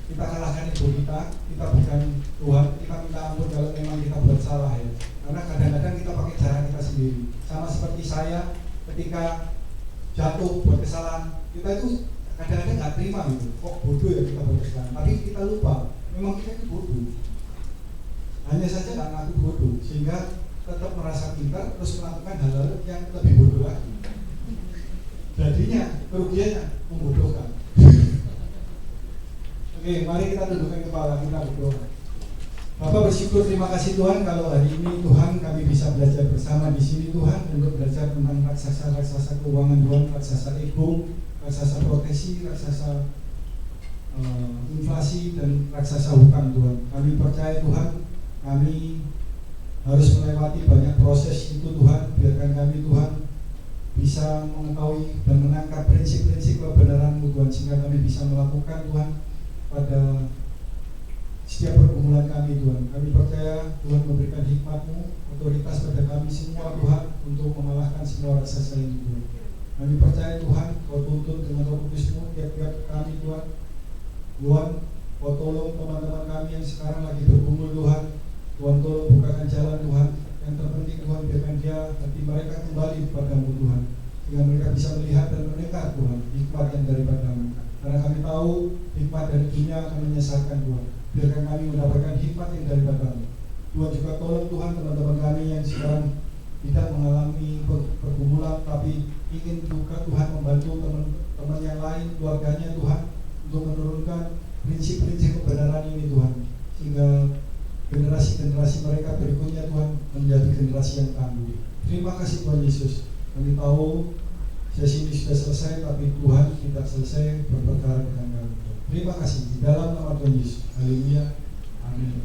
kita kalahkan ego kita bukan Tuhan, kita minta ampun kalau memang kita buat salah ya. Karena kadang-kadang kita pakai cara kita sendiri. Sama seperti saya ketika jatuh buat kesalahan, kita itu kadang-kadang nggak terima gitu. Kok bodoh ya kita buat kesalahan. Tapi kita lupa, memang kita itu bodoh. Hanya saja nggak ngaku bodoh, sehingga tetap merasa pintar terus melakukan hal-hal yang lebih bodoh lagi. Jadinya kerugiannya membodohkan. Oke, mari kita tundukkan kepala kita berdoa. Bapak bersyukur, terima kasih Tuhan kalau hari ini Tuhan kami bisa belajar bersama di sini Tuhan untuk belajar tentang raksasa keuangan Tuhan, raksasa ego, raksasa proteksi, raksasa inflasi dan raksasa hutang Tuhan. Kami percaya Tuhan, kami harus melewati banyak proses itu Tuhan. Biarkan kami Tuhan bisa mengetahui dan menangkap prinsip-prinsip kebenaran-Mu Tuhan, sehingga kami bisa melakukan Tuhan pada setiap pergumulan kami Tuhan. Kami percaya Tuhan memberikan hikmat-Mu, otoritas pada kami semua Tuhan untuk mengalahkan semua raksasa ini Tuhan. Kami percaya Tuhan Kau tuntun dengan Roh Kudus-Mu tiap-tiap kami Tuhan. Tuhan, Kau tolong teman-teman kami yang sekarang lagi bergumul Tuhan. Tuhan tolong bukakan jalan Tuhan. Yang terpenting Tuhan, biarkan dia hati mereka kembali kepada-Mu Tuhan, sehingga mereka bisa melihat dan mendengar Tuhan hikmat yang daripada-Mu. Karena kami tahu hikmat dari dunia akan menyesatkan Tuhan. Biarkan kami mendapatkan hikmat yang daripada-Mu. Tuhan juga tolong Tuhan teman-teman kami yang sekarang tidak mengalami pergumulan, tapi ingin juga Tuhan membantu teman-teman yang lain, keluarganya Tuhan, untuk menurunkan prinsip-prinsip kebenaran ini Tuhan, sehingga generasi-generasi mereka berikutnya Tuhan menjadi generasi yang tangguh. Terima kasih Tuhan Yesus. Kami tahu sesi ini sudah selesai, tapi Tuhan tidak selesai berperkara dengan kami. Terima kasih di dalam nama Tuhan Yesus. Haleluya. Amin.